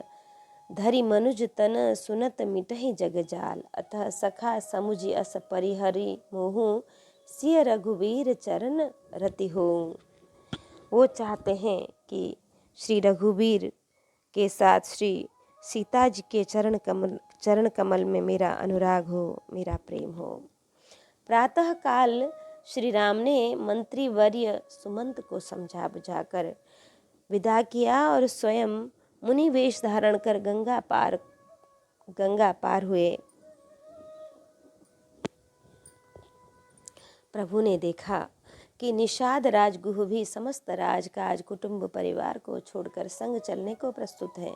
धरि मनुज तन सुनत मिटहि जग जाल, अतः सखा समुझि अस परिहरि मोहु। सिय रघुवीर चरण रति हो। वो चाहते हैं कि श्री रघुवीर के साथ श्री सीता जी के चरण कमल में मेरा अनुराग हो, मेरा प्रेम हो। प्रातः काल श्री राम ने मंत्री वर्य सुमंत को समझा बुझाकर विदा किया और स्वयं मुनि वेश धारण कर गंगा पार हुए। प्रभु ने देखा कि निषाद राजगुह भी समस्त राजकाज कुटुंब परिवार को छोड़कर संग चलने को प्रस्तुत है,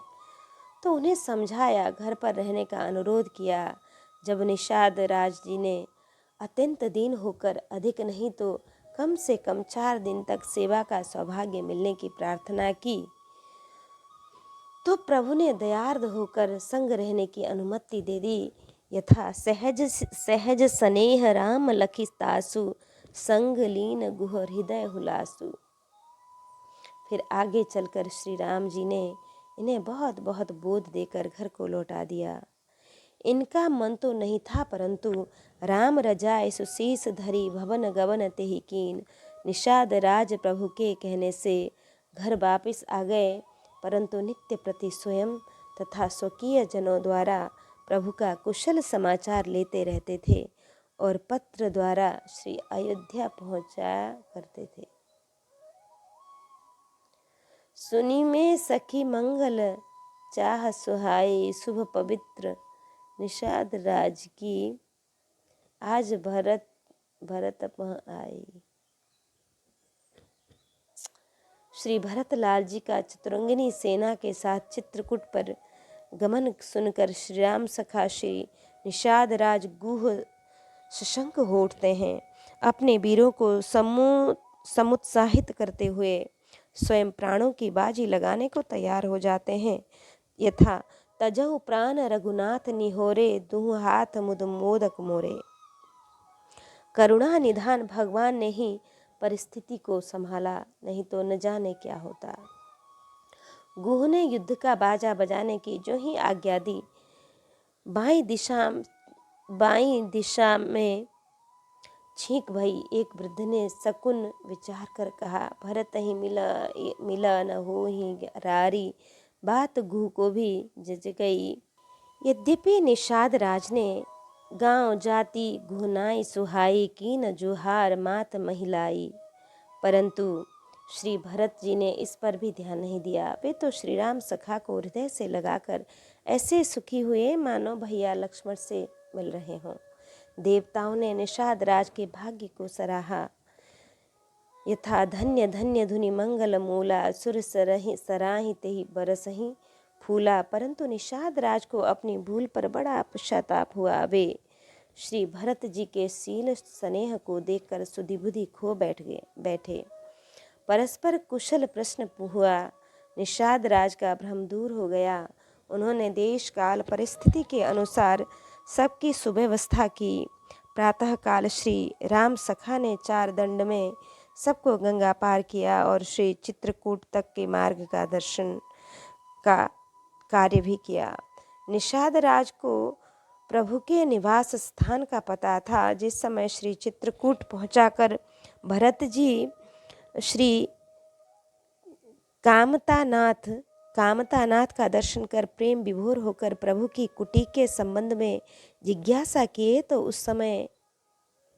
तो उन्हें समझाया, घर पर रहने का अनुरोध किया। जब निषाद राज जी ने अत्यंत दीन होकर अधिक नहीं तो कम से कम 4 दिन तक सेवा का सौभाग्य मिलने की प्रार्थना की, तो प्रभु ने दयार्द होकर संग रहने की अनुमति दे दी। यथा सहज स्नेह राम लखि तासु, संग लीन गुह हृदय हुलासु। फिर आगे चलकर श्री राम जी ने इन्हें बहुत बहुत बोध देकर घर को लौटा दिया। इनका मन तो नहीं था, परंतु राम रजाए सुशीस धरी, भवन गवन तेहि कीन। निषाद राज प्रभु के कहने से घर वापिस आ गए, परंतु नित्य प्रति स्वयं तथा स्वकीय जनों द्वारा प्रभु का कुशल समाचार लेते रहते थे और पत्र द्वारा श्री अयोध्या पहुंचाया करते थे। सुनी में सखी मंगल चाह सुहाई, शुभ पवित्र निषाद राज की, आज भरत पह आई। श्री भरत लाल जी का चतुरंगिनी सेना के साथ चित्रकूट पर गमन सुनकर श्री राम सखा श्री निषाद राज गुह सशंक हो उठते हैं। अपने वीरों को समुत्साहित करते हुए स्वयं प्राणों की बाजी लगाने को तैयार हो जाते हैं। यथा तजहु प्राण रघुनाथ निहोरे, दुहु हाथ मुद मोदक मोरे। करुणा निधान भगवान ने ही परिस्थिति को संभाला, नहीं तो न जाने क्या होता। गुह ने युद्ध का बाजा बजाने की जो ही आज्ञा दी, बाईं दिशा में छींक भई। एक वृद्ध ने सकुन विचार कर कहा, भरत ही मिला न हो ही रारी, बात गुह को भी जज गई। यद्यपि निषाद राज ने गांव जाति गुहनाई सुहाई, की न जुहार मात महिलाई, परंतु श्री भरत जी ने इस पर भी ध्यान नहीं दिया। वे तो श्री राम सखा को हृदय से लगाकर ऐसे सुखी हुए मानो भैया लक्ष्मण से मिल रहे हों। देवताओं ने निषाद राज के भाग्य को सराहा। यथा धन्य धन्य धुनि मंगल मूला, सुर सराहि तेहि बरसहि फूला। परंतु निषाद राज को अपनी भूल पर बड़ा पश्चाताप हुआ। वे श्री भरत जी के शील स्नेह को देखकर सुधि-बुधि खो बैठे। परस्पर कुशल प्रश्न हुआ। निषाद राज का भ्रम दूर हो गया। उन्होंने देश काल परिस्थिति के अनुसार सबकी सुव्यवस्था की। प्रातःकाल श्री राम सखा ने 4 दंड में सबको गंगा पार किया और श्री चित्रकूट तक के मार्ग का दर्शन का कार्य भी किया। निषाद राज को प्रभु के निवास स्थान का पता था। जिस समय श्री चित्रकूट पहुंचाकर भरत जी श्री कामतानाथ कामतानाथ का दर्शन कर प्रेम विभोर होकर प्रभु की कुटी के संबंध में जिज्ञासा किए तो उस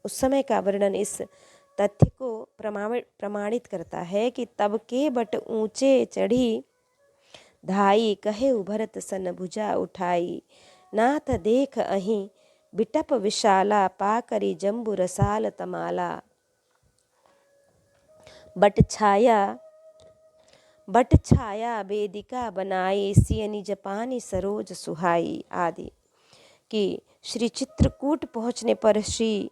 समय का वर्णन इस तथ्य को प्रमाणित करता है कि तब के बट ऊंचे चढ़ी धाई कहे उभरत सन भुजा उठाई नाथ देख अहीं बिटप विशाला पाकरी जम्बू रसाल तमाला बट छाया वेदिका बनाई सियनी जपानी सरोज सुहाई आदि। कि श्री चित्रकूट पहुँचने पर श्री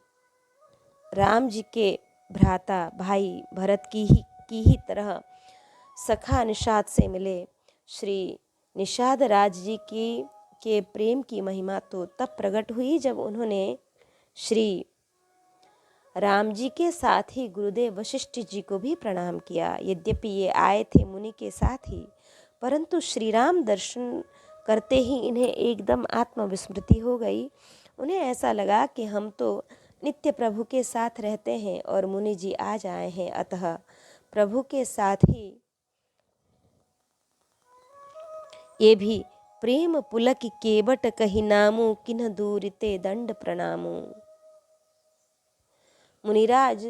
राम जी के भ्राता भाई भरत की ही तरह सखा निषाद से मिले। श्री निषाद राज जी के प्रेम की महिमा तो तब प्रकट हुई जब उन्होंने श्री राम जी के साथ ही गुरुदेव वशिष्ठ जी को भी प्रणाम किया। यद्यपि ये आए थे मुनि के साथ ही, परंतु श्री राम दर्शन करते ही इन्हें एकदम आत्मविस्मृति हो गई। उन्हें ऐसा लगा कि हम तो नित्य प्रभु के साथ रहते हैं और मुनि जी आज आए हैं, अतः प्रभु के साथ ही ये भी प्रेम पुलक केवट कही नामू किन्ह दूरिते दंड प्रणामू। मुनिराज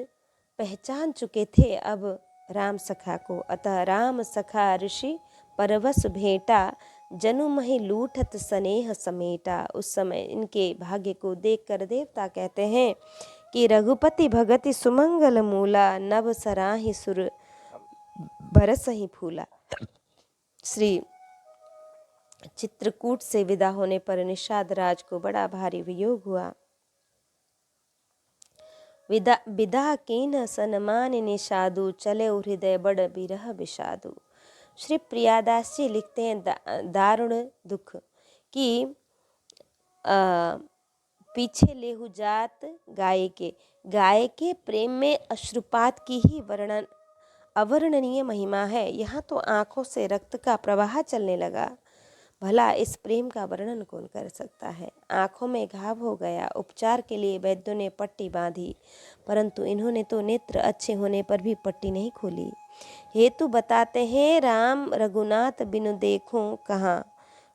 पहचान चुके थे अब राम सखा को, अतः राम सखा ऋषि परवश भेंटा जनु महि लूठत स्नेह समेटा। उस समय इनके भाग्य को देखकर देवता कहते हैं कि रघुपति भगति सुमंगल मूला नभ सराहि सुर बरस ही फूला। श्री चित्रकूट से विदा होने पर निषाद राज को बड़ा भारी वियोग हुआ। विदा कीन सनमान निषादु चले हृदय बड़ बिरह विषादु। श्री प्रियादास जी लिखते हैं दारुण दुख कि पीछे लेहु जात गाय के प्रेम में अश्रुपात की ही अवर्णनीय महिमा है। यहाँ तो आंखों से रक्त का प्रवाह चलने लगा। भला इस प्रेम का वर्णन कौन कर सकता है। आंखों में घाव हो गया। उपचार के लिए वैद्यों ने पट्टी बांधी, परंतु इन्होंने तो नेत्र अच्छे होने पर भी पट्टी नहीं खोली। हेतु बताते हैं राम रघुनाथ बिनु देखूं कहाँ।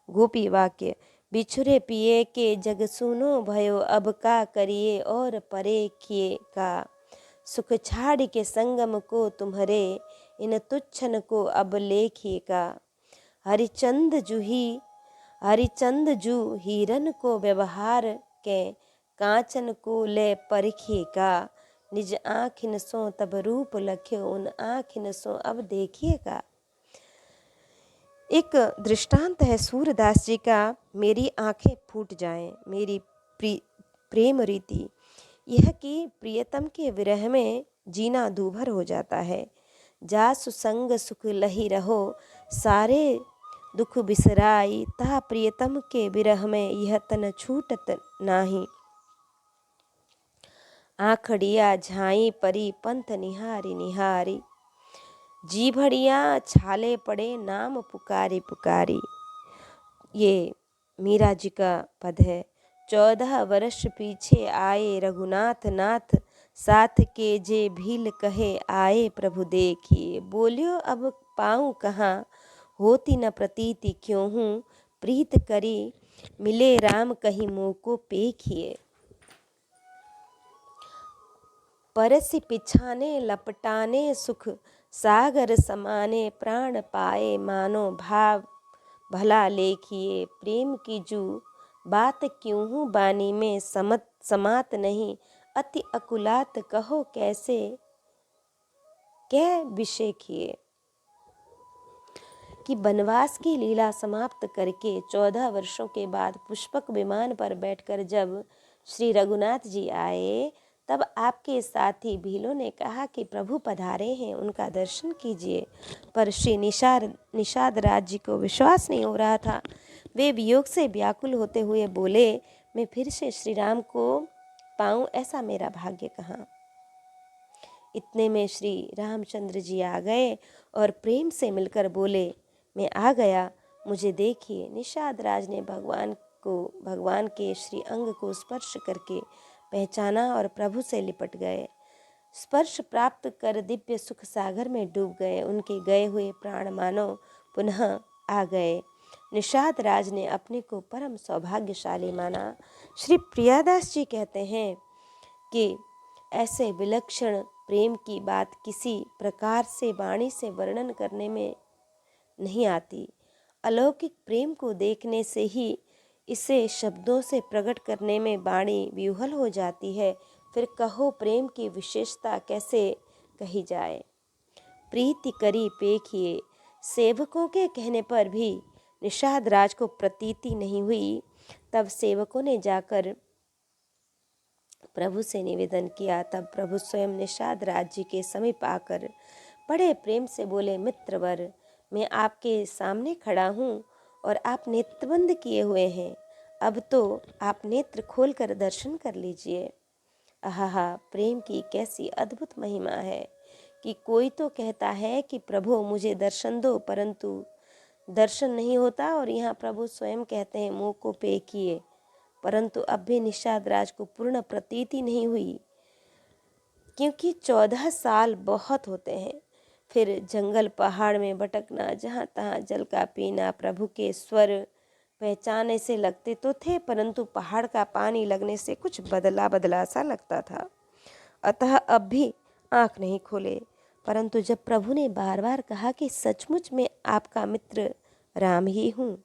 गोपी वाक्य बिछुरे पिए के जग सुनो भयो अब का करिए और परे किए का। सुख छाड़ के संगम को तुम्हारे इन तुच्छन को अब लेखिए का। हरिचंद जू हीरन को व्यवहार के कांचन को ले परखिए का। निज आँखिन सो तब रूप लख्यो उन आँखिन सो अब देखिए का। एक दृष्टांत है सूरदास जी का, मेरी आंखें फूट जाएं मेरी प्रेम रीति। यह कि प्रियतम के विरह में जीना दूभर हो जाता है। जासु संग सुख लही रहो सारे दुख बिसराई ता प्रियतम के विरह में यह तन छूटत नाही। आखड़िया झाई परी पंथ निहारी निहारी जीभड़िया छाले पड़े नाम पुकारी पुकारी। ये मीरा जी का पद है। 14 वर्ष पीछे आए रघुनाथ नाथ साथ के जे भील कहे आए प्रभु देखिए। बोलियो अब पाऊँ कहाँ होती न प्रतीति क्यों हूँ प्रीत करी मिले राम कहीं मुँह को पेखिए। परसि पिछाने लपटाने सुख सागर समाने प्राण पाए मानो भाव भला लेखिए। प्रेम की जू बात क्यों हूँ बानी में समात नहीं अति अकुलात कहो कैसे कै विषय किए। कि वनवास की लीला समाप्त करके 14 वर्षों के बाद पुष्पक विमान पर बैठकर जब श्री रघुनाथ जी आए, तब आपके साथी भीलों ने कहा कि प्रभु पधारे हैं, उनका दर्शन कीजिए। पर श्री निषाद राज जी को विश्वास नहीं हो रहा था। वे वियोग से व्याकुल होते हुए बोले, मैं फिर से श्री राम को पाऊं ऐसा मेरा भाग्य कहाँ। इतने में श्री रामचंद्र जी आ गए और प्रेम से मिलकर बोले, मैं आ गया, मुझे देखिए। निषाद राज ने भगवान के श्री अंग को स्पर्श करके पहचाना और प्रभु से लिपट गए। स्पर्श प्राप्त कर दिव्य सुख सागर में डूब गए। उनके गए हुए प्राण मानो पुनः आ गए। निषाद राज ने अपने को परम सौभाग्यशाली माना। श्री प्रियादास जी कहते हैं कि ऐसे विलक्षण प्रेम की बात किसी प्रकार से वाणी से वर्णन करने में नहीं आती। अलौकिक प्रेम को देखने से ही इसे शब्दों से प्रकट करने में वाणी विह्वल हो जाती है। फिर कहो प्रेम की विशेषता कैसे कही जाए। प्रीति करी पेखिए, सेवकों के कहने पर भी निषाद राज को प्रतीति नहीं हुई। तब सेवकों ने जाकर प्रभु से निवेदन किया। तब प्रभु स्वयं निषाद राज जी के समीप आकर बड़े प्रेम से बोले, मित्रवर, मैं आपके सामने खड़ा हूँ और आप नेत्रबंद किए हुए हैं। अब तो आप नेत्र खोलकर दर्शन कर लीजिए। आहा, प्रेम की कैसी अद्भुत महिमा है कि कोई तो कहता है कि प्रभु मुझे दर्शन दो, परंतु दर्शन नहीं होता। और यहाँ प्रभु स्वयं कहते हैं मुँह को पे किए, परंतु अब भी निषाद राज को पूर्ण प्रतीति नहीं हुई, क्योंकि 14 साल बहुत होते हैं। फिर जंगल पहाड़ में भटकना, जहाँ तहाँ जल का पीना, प्रभु के स्वर पहचाने से लगते तो थे, परंतु पहाड़ का पानी लगने से कुछ बदला बदला सा लगता था। अतः अब भी आँख नहीं खोले। परंतु जब प्रभु ने बार बार कहा कि सचमुच में आपका मित्र राम ही हूँ,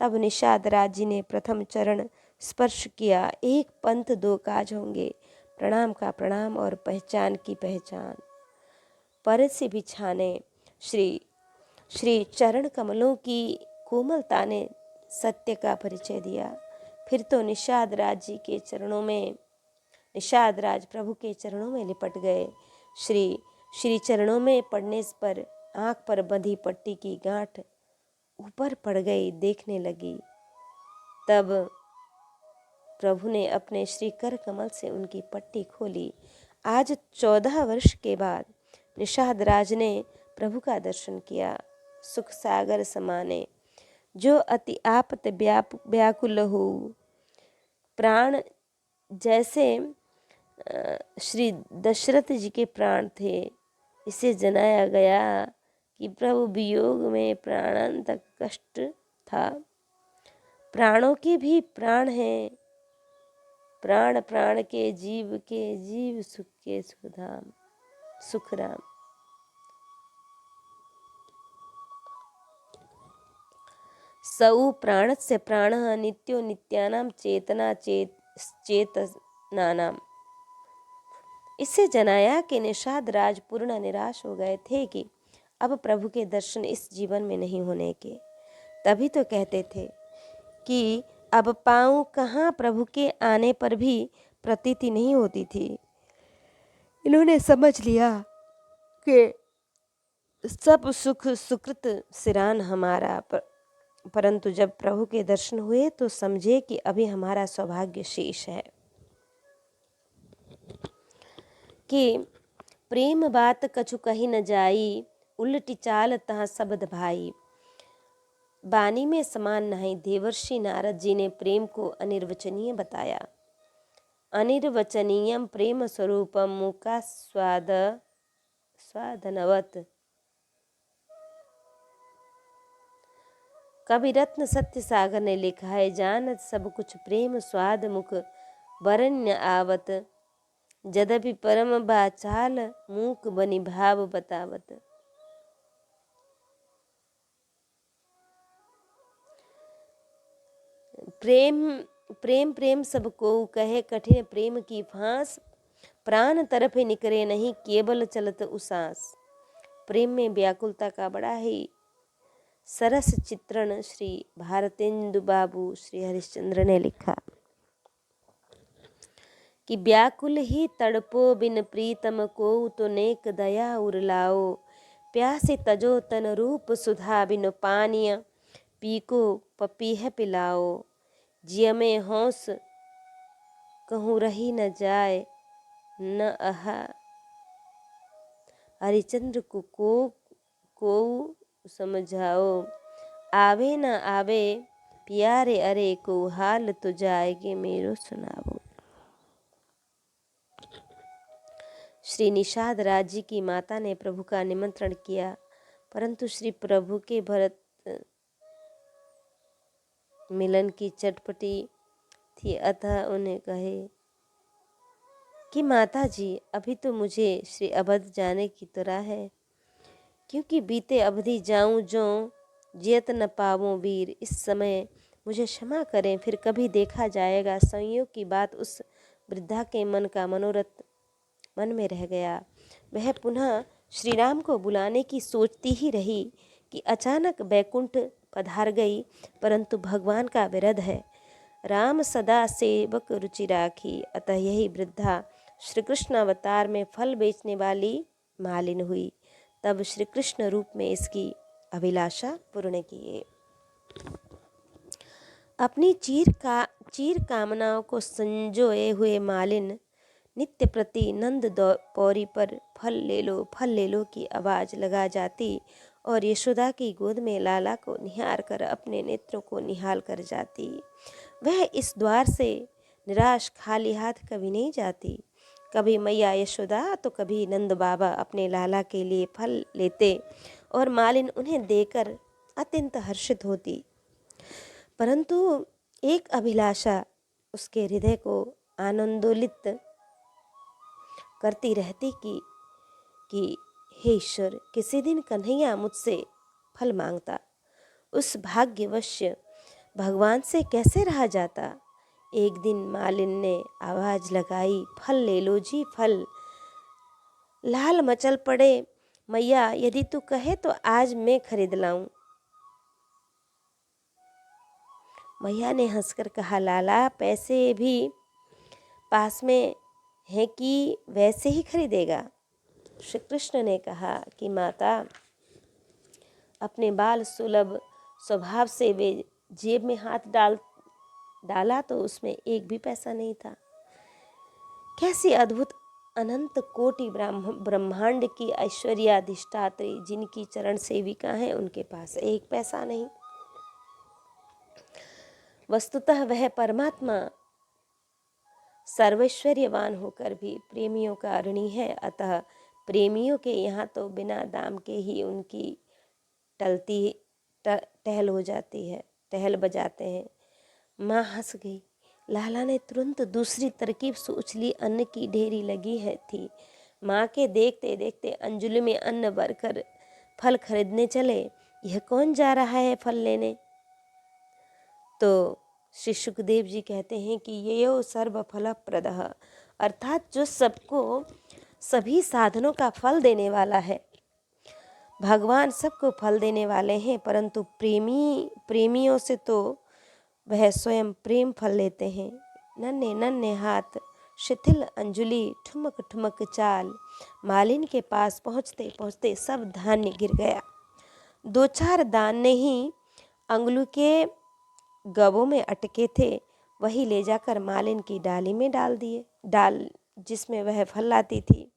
तब निषाद राज जी ने प्रथम चरण स्पर्श किया। एक पंथ दो काज होंगे, प्रणाम का प्रणाम और पहचान की पहचान। पर से बिछाने श्री श्री चरण कमलों की कोमलता ने सत्य का परिचय दिया। फिर तो निषाद राज जी के चरणों में, निषाद राज प्रभु के चरणों में लिपट गए। श्री चरणों में पड़ने पर आँख पर बंधी पट्टी की गांठ ऊपर पड़ गई, देखने लगी। तब प्रभु ने अपने श्री कर कमल से उनकी पट्टी खोली। आज 14 वर्ष के बाद निषाद राज ने प्रभु का दर्शन किया। सुख सागर समाने, जो अति आपत व्याकुल हो। प्राण जैसे श्री दशरथ जी के प्राण थे, इसे जनाया गया कि प्रभु वियोग में प्राणांत कष्ट था। प्राणों के भी प्राण हैं, प्राण प्राण के जीव सुख के सुखधाम सुखराम। सौ प्राणस्य प्राणः नित्यो नित्यानाम चेतना चेतनानाम। इससे जनाया कि निषाद राज पूर्ण निराश हो गए थे कि अब प्रभु के दर्शन इस जीवन में नहीं होने के। तभी तो कहते थे कि अब पाऊँ कहाँ, प्रभु के आने पर भी प्रतीति नहीं होती थी। इन्होंने समझ लिया कि सब सुख सुकृत सिरान हमारा, परंतु जब प्रभु के दर्शन हुए तो समझे कि अभी हमारा सौभाग्य शेष है। कि प्रेम बात कछु कही न जाई, उल्टी चाल तहाँ सबद भाई। बानी में समान नहीं। देवर्षि नारद जी ने प्रेम को अनिर्वचनीय बताया। अनिर्वचनीयम प्रेम स्वरूपम मुका स्वादनवत। कवि रत्न सत्य सागर ने लिखा है, जानत सब कुछ प्रेम स्वाद मुख बरन्य आवत। यद्यपि परम बाचाल मूक बनि भाव बतावत। प्रेम प्रेम प्रेम सब को कहे, कठिन प्रेम की फांस। प्राण तरफ निकरे नहीं, केवल चलत उसास। प्रेम में व्याकुलता का बड़ा ही सरस चित्रण श्री भारतेंदु बाबू श्री हरिश्चंद्र ने लिखा कि व्याकुल ही तड़पो बिन प्रीतम को, तो नेक दया उरलाओ। प्यासे तजो तन रूप सुधा, बिन पानीय पीको पपीह पिलाओ। जिय में हौस कहूँ रही न जाए, न अहा हरिचंद्र को समझाओ। आवे न आवे प्यारे अरे को, हाल तो जाएगे मेरो सुनाओ। श्री निषाद राज जी की माता ने प्रभु का निमंत्रण किया, परंतु श्री प्रभु के भरत मिलन की चटपटी थी, अतः उन्हें कहे कि माता जी, अभी तो मुझे श्री अवध जाने की तरह है, क्योंकि बीते अवधि जाऊं जो जियत न पावों वीर। इस समय मुझे क्षमा करें, फिर कभी देखा जाएगा। संयोग की बात उस वृद्धा के मन का मनोरथ मन में रह गया। वह पुनः श्री राम को बुलाने की सोचती ही रही कि अचानक बैकुंठ पधार गई, परंतु भगवान का विरध है। राम सदा सेवक रुचि राखी, अतः यही वृद्धा श्री कृष्ण अवतार में फल बेचने वाली मालिन हुई। तब श्री कृष्ण रूप में इसकी अभिलाषा पूर्ण किए। अपनी चीर कामनाओं को संजोए हुए मालिन नित्य प्रति नंद पौरी पर फल ले लो की आवाज लगा जाती और यशोदा की गोद में लाला को निहार कर अपने नेत्रों को निहाल कर जाती। वह इस द्वार से निराश खाली हाथ कभी नहीं जाती। कभी मैया यशोदा तो कभी नंद बाबा अपने लाला के लिए फल लेते और मालिन उन्हें देकर अत्यंत हर्षित होती। परंतु एक अभिलाषा उसके हृदय को आनंदोलित करती रहती कि हे ईश्वर, किसी दिन कन्हैया मुझसे फल मांगता। उस भाग्यवश भगवान से कैसे रहा जाता। एक दिन मालिन ने आवाज लगाई, फल ले लो जी फल। लाल मचल पड़े, मैया यदि तू कहे तो आज मैं खरीद लाऊं। मैया ने हंसकर कहा, लाला पैसे भी पास में है कि वैसे ही खरीदेगा। श्री कृष्ण ने कहा कि माता, अपने बाल सुलभ स्वभाव से वे जेब में हाथ डाला तो उसमें एक भी पैसा नहीं था। कैसी अद्भुत अनंत कोटि ब्रह्मांड की ऐश्वर्याधिष्ठात्री जिनकी चरण सेविका है, उनके पास एक पैसा नहीं। वस्तुतः वह परमात्मा सर्वैश्वर्यवान होकर भी प्रेमियों का ऋणी है। अतः प्रेमियों के यहाँ तो बिना दाम के ही उनकी टहल हो जाती है, टहल बजाते हैं। माँ हंस गई। लाला ने तुरंत दूसरी तरकीब सोच ली। अन्न की ढेरी लगी है थी। माँ के देखते देखते अंजलि में अन्न भरकर फल खरीदने चले। यह कौन जा रहा है फल लेने? तो श्री सुखदेव जी कहते हैं कि ये यो सर्व फल प्रदः, अर्थात जो सबको सभी साधनों का फल देने वाला है। भगवान सबको फल देने वाले हैं, परंतु प्रेमियों से तो वह स्वयं प्रेम फल लेते हैं। नन्हे नन्हे हाथ, शिथिल अंजुलि, ठुमक ठुमक चाल। मालिन के पास पहुँचते पहुँचते सब धान्य गिर गया। 2-4 दाने ही अंगुली के गबों में अटके थे, वही ले जाकर मालिन की डाली में डाल जिसमें वह फल लाती थी।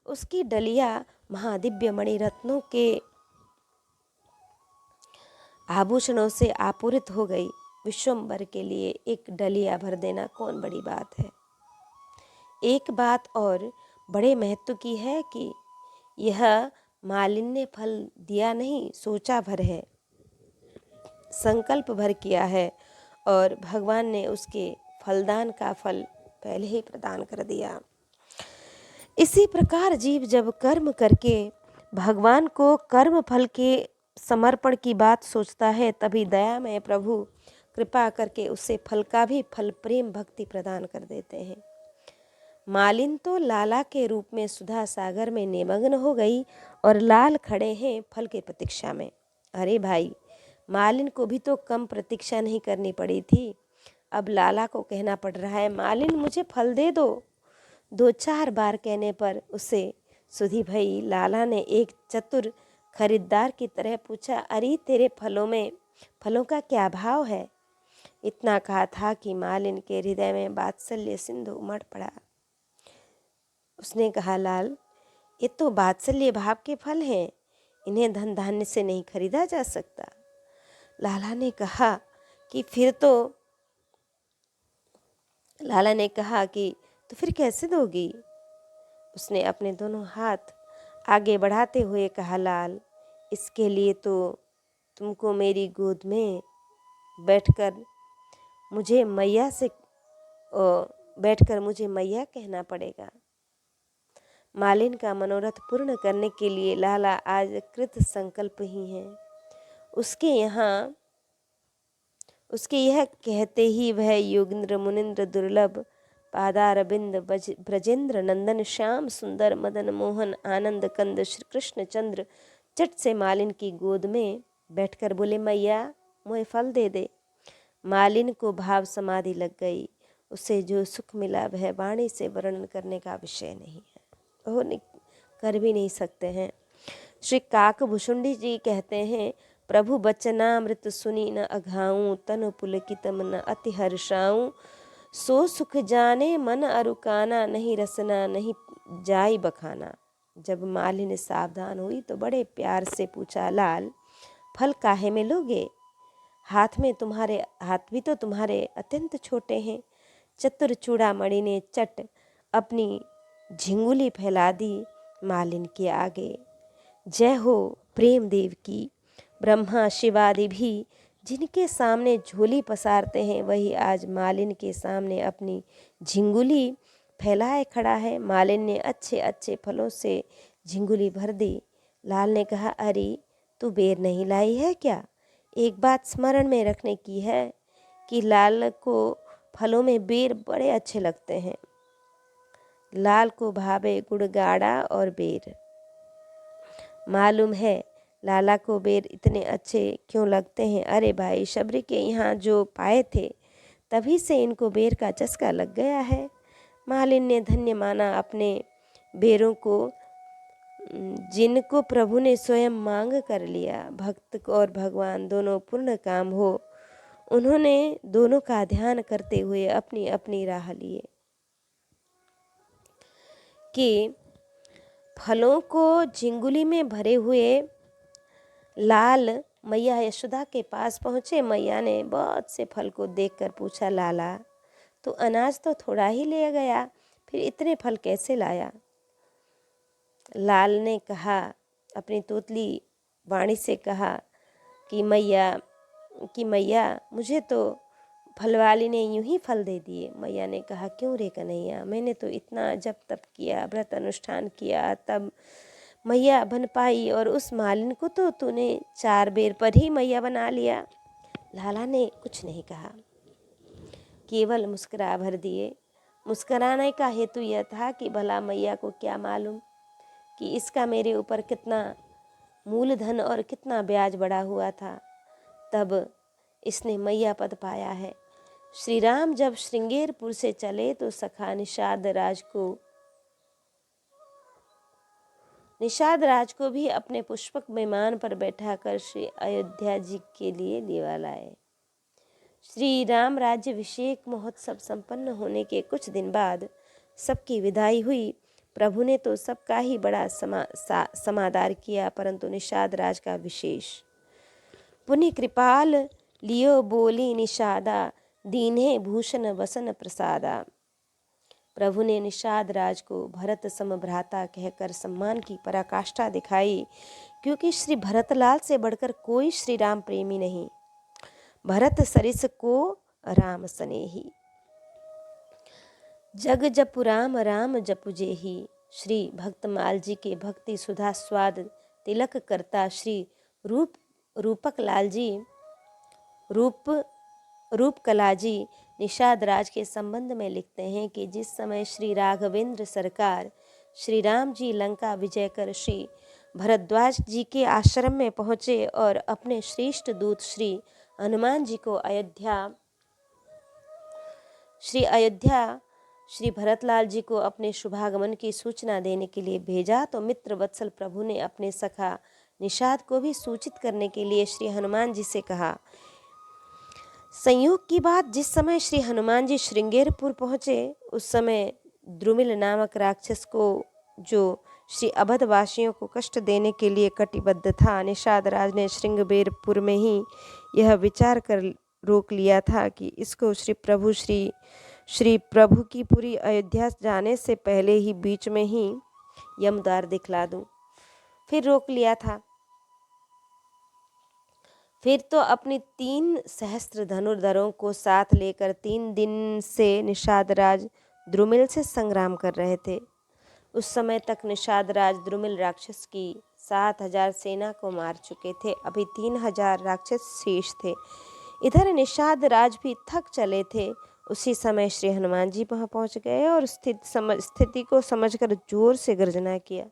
उसकी डलिया महादिव्य मणिरत्नों के आभूषणों से आपूरित हो गई। विश्वम्भर के लिए एक डलिया भर देना कौन बड़ी बात है। एक बात और बड़े महत्व की है कि यह मालिन ने फल दिया नहीं, सोचा भर है, संकल्प भर किया है और भगवान ने उसके फलदान का फल पहले ही प्रदान कर दिया। इसी प्रकार जीव जब कर्म करके भगवान को कर्म फल के समर्पण की बात सोचता है, तभी दयामय प्रभु कृपा करके उसे फल का भी फल प्रेम भक्ति प्रदान कर देते हैं। मालिन तो लाला के रूप में सुधा सागर में निमग्न हो गई और लाल खड़े हैं फल के प्रतीक्षा में। अरे भाई, मालिन को भी तो कम प्रतीक्षा नहीं करनी पड़ी थी। अब लाला को कहना पड़ रहा है, मालिन मुझे फल दे दो। 2-4 बार कहने पर उसे सुधी भई। लाला ने एक चतुर खरीदार की तरह पूछा, अरे तेरे फलों का क्या भाव है? इतना कहा था कि मालिन के हृदय में वात्सल्य सिंधु उमड़ पड़ा। उसने कहा, लाल, ये तो वात्सल्य भाव के फल हैं, इन्हें धन धान्य से नहीं खरीदा जा सकता। लाला ने कहा कि तो फिर कैसे दोगी? उसने अपने दोनों हाथ आगे बढ़ाते हुए कहा, लाल, इसके लिए तो तुमको मेरी गोद में बैठकर मुझे मैया कहना पड़ेगा। मालिन का मनोरथ पूर्ण करने के लिए लाला आज कृत संकल्प ही है। उसके यह कहते ही वह योगिंद्र मुनिंद्र दुर्लभ पादारविंद ब्रजेंद्र नंदन श्याम सुंदर मदन मोहन आनंद कंद श्री कृष्ण चंद्र चट से मालिन की गोद में बैठकर बोले, मैया मुझे फल दे दे। मालिन को भाव समाधि लग गई। उसे जो सुख मिला वह वाणी से वर्णन करने का विषय नहीं है, वो कर भी नहीं सकते हैं। श्री काकभूषुंडी जी कहते हैं, प्रभु बचनामृत सुनी न अघाऊं तनु पुलकित मन अति हर्षाऊं सो सुख जाने मन अरुकाना नहीं रसना नहीं जाई बखाना। जब मालिनी सावधान हुई तो बड़े प्यार से पूछा, लाल फल काहे में लोगे? हाथ भी तो तुम्हारे अत्यंत छोटे हैं। चतुर चूड़ामणि ने चट अपनी झिंगुली फैला दी मालिन के आगे। जय हो प्रेम देव की। ब्रह्मा शिवादि भी जिनके सामने झोली पसारते हैं, वही आज मालिन के सामने अपनी झिंगुली फैलाए खड़ा है। मालिन ने अच्छे अच्छे फलों से झिंगुली भर दी। लाल ने कहा, अरे तू बेर नहीं लाई है क्या? एक बात स्मरण में रखने की है कि लाल को फलों में बेर बड़े अच्छे लगते हैं। लाल को भावे गुड़गाड़ा और बेर। मालूम है लाला को बेर इतने अच्छे क्यों लगते हैं? अरे भाई, शबरी के यहाँ जो पाए थे तभी से इनको बेर का चस्का लग गया है। मालिन ने धन्य माना अपने बेरों को, जिनको प्रभु ने स्वयं मांग कर लिया। भक्त और भगवान दोनों पूर्ण काम हो, उन्होंने दोनों का ध्यान करते हुए अपनी अपनी राह लिए कि फलों को झिंगुली में भरे हुए लाल मैया यशोदा के पास पहुँचे। मैया ने बहुत से फल को देखकर पूछा, लाला तो अनाज तो थोड़ा ही ले गया, फिर इतने फल कैसे लाया? लाल ने कहा, अपनी तोतली वाणी से कहा कि मैया मुझे तो फलवाली ने यूं ही फल दे दिए। मैया ने कहा, क्यों रे कन्हैया, मैंने तो इतना जप तप किया, व्रत अनुष्ठान किया, तब मैया बन पाई, और उस मालिन को तो तूने 4 बेर पर ही मैया बना लिया। लाला ने कुछ नहीं कहा, केवल मुस्कुरा भर दिए। मुस्कुराने का हेतु यह था कि भला मैया को क्या मालूम कि इसका मेरे ऊपर कितना मूलधन और कितना ब्याज बढ़ा हुआ था। तब इसने मैया पद पाया है। श्री राम जब श्रृंगेरपुर से चले तो सखा निषाद राज को भी अपने पुष्पक विमान पर बैठाकर श्री अयोध्या जी के लिए लेवा लाए। श्री राम राज्याभिषेक महोत्सव संपन्न होने के कुछ दिन बाद सबकी विदाई हुई। प्रभु ने तो सबका ही बड़ा समादार किया, परंतु निषाद राज का विशेष। पुनि कृपाल लियो बोली निषादा दीन्हे भूषण वसन प्रसादा। प्रभु ने निषाद राज को भरत समभ्राता कहकर सम्मान की पराकाष्ठा दिखाई, क्योंकि श्री भरतलाल से बढ़कर कोई श्री राम प्रेमी नहीं। भरत सरिस को राम स्नेही। जग जपु राम राम जपु जेही। श्री भक्तमाल जी के भक्ति सुधा स्वाद तिलक करता श्री रूपकला जी निषाद राज के संबंध में लिखते हैं कि जिस समय श्री राघवेंद्र सरकार श्री राम जी लंका विजय कर श्री भरद्वाज जी के आश्रम में पहुँचे और अपने श्रेष्ठ दूत श्री हनुमान जी को अयोध्या श्री भरतलाल जी को अपने शुभागमन की सूचना देने के लिए भेजा, तो मित्र वत्सल प्रभु ने अपने सखा निषाद को भी सूचित करने के लिए श्री हनुमान जी से कहा। संयोग की बात, जिस समय श्री हनुमान जी श्रृंगेरपुर पहुँचे उस समय द्रुमिल नामक राक्षस को, जो श्री अवध वासियों को कष्ट देने के लिए कटिबद्ध था, निषाद राज ने श्रृंगेरपुर में ही यह विचार कर रोक लिया था कि इसको श्री प्रभु की पूरी अयोध्या जाने से पहले ही बीच में ही यमद्वार दिखला दूं। फिर रोक लिया था। फिर तो अपनी 3 सहस्त्र धनुर्धरों को साथ लेकर 3 दिन से निषाद राज द्रुमिल से संग्राम कर रहे थे। उस समय तक निषाद राज द्रुमिल राक्षस की 7,000 सेना को मार चुके थे। अभी 3,000 राक्षस शेष थे। इधर निषाद राज भी थक चले थे। उसी समय श्री हनुमान जी वहां पहुंच गए और स्थिति को समझकर जोर से गर्जना किया,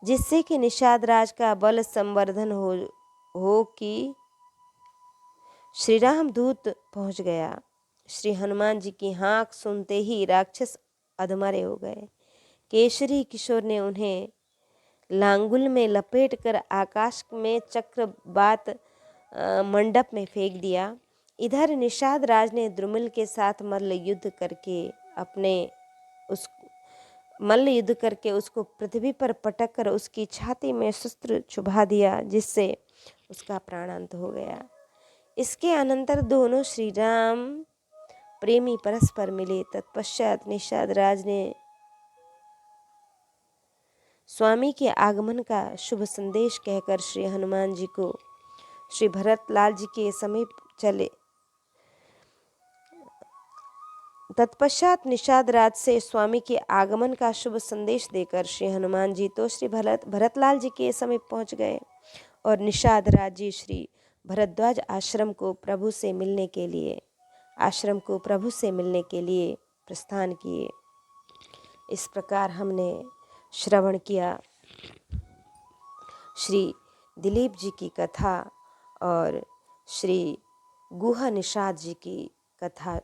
जिससे कि निषाद राज का बल संवर्धन हो कि श्री राम दूत पहुंच गया। श्री हनुमान जी की हाँक सुनते ही राक्षस अधमरे हो गए। केसरी किशोर ने उन्हें लांगुल में लपेटकर आकाश में चक्रवात मंडप में फेंक दिया। इधर निषाद राज ने द्रुमिल के साथ मल्ल युद्ध करके उसको पृथ्वी पर पटक कर उसकी छाती में शस्त्र चुभा दिया, जिससे उसका प्राणांत हो गया। इसके अनंतर दोनों श्री राम प्रेमी परस्पर मिले। तत्पश्चात निषाद राज ने स्वामी के आगमन का शुभ संदेश कहकर श्री हनुमान जी को श्री भरतलाल जी के समीप चले। तत्पश्चात निषाद राज से स्वामी के आगमन का शुभ संदेश देकर श्री हनुमान जी तो श्री भरतलाल जी के समीप पहुंच गए और निषाद राज जी श्री भरद्वाज आश्रम को प्रभु से मिलने के लिए प्रस्थान किए। इस प्रकार हमने श्रवण किया श्री दिलीप जी की कथा और श्री गुहा निषाद जी की कथा।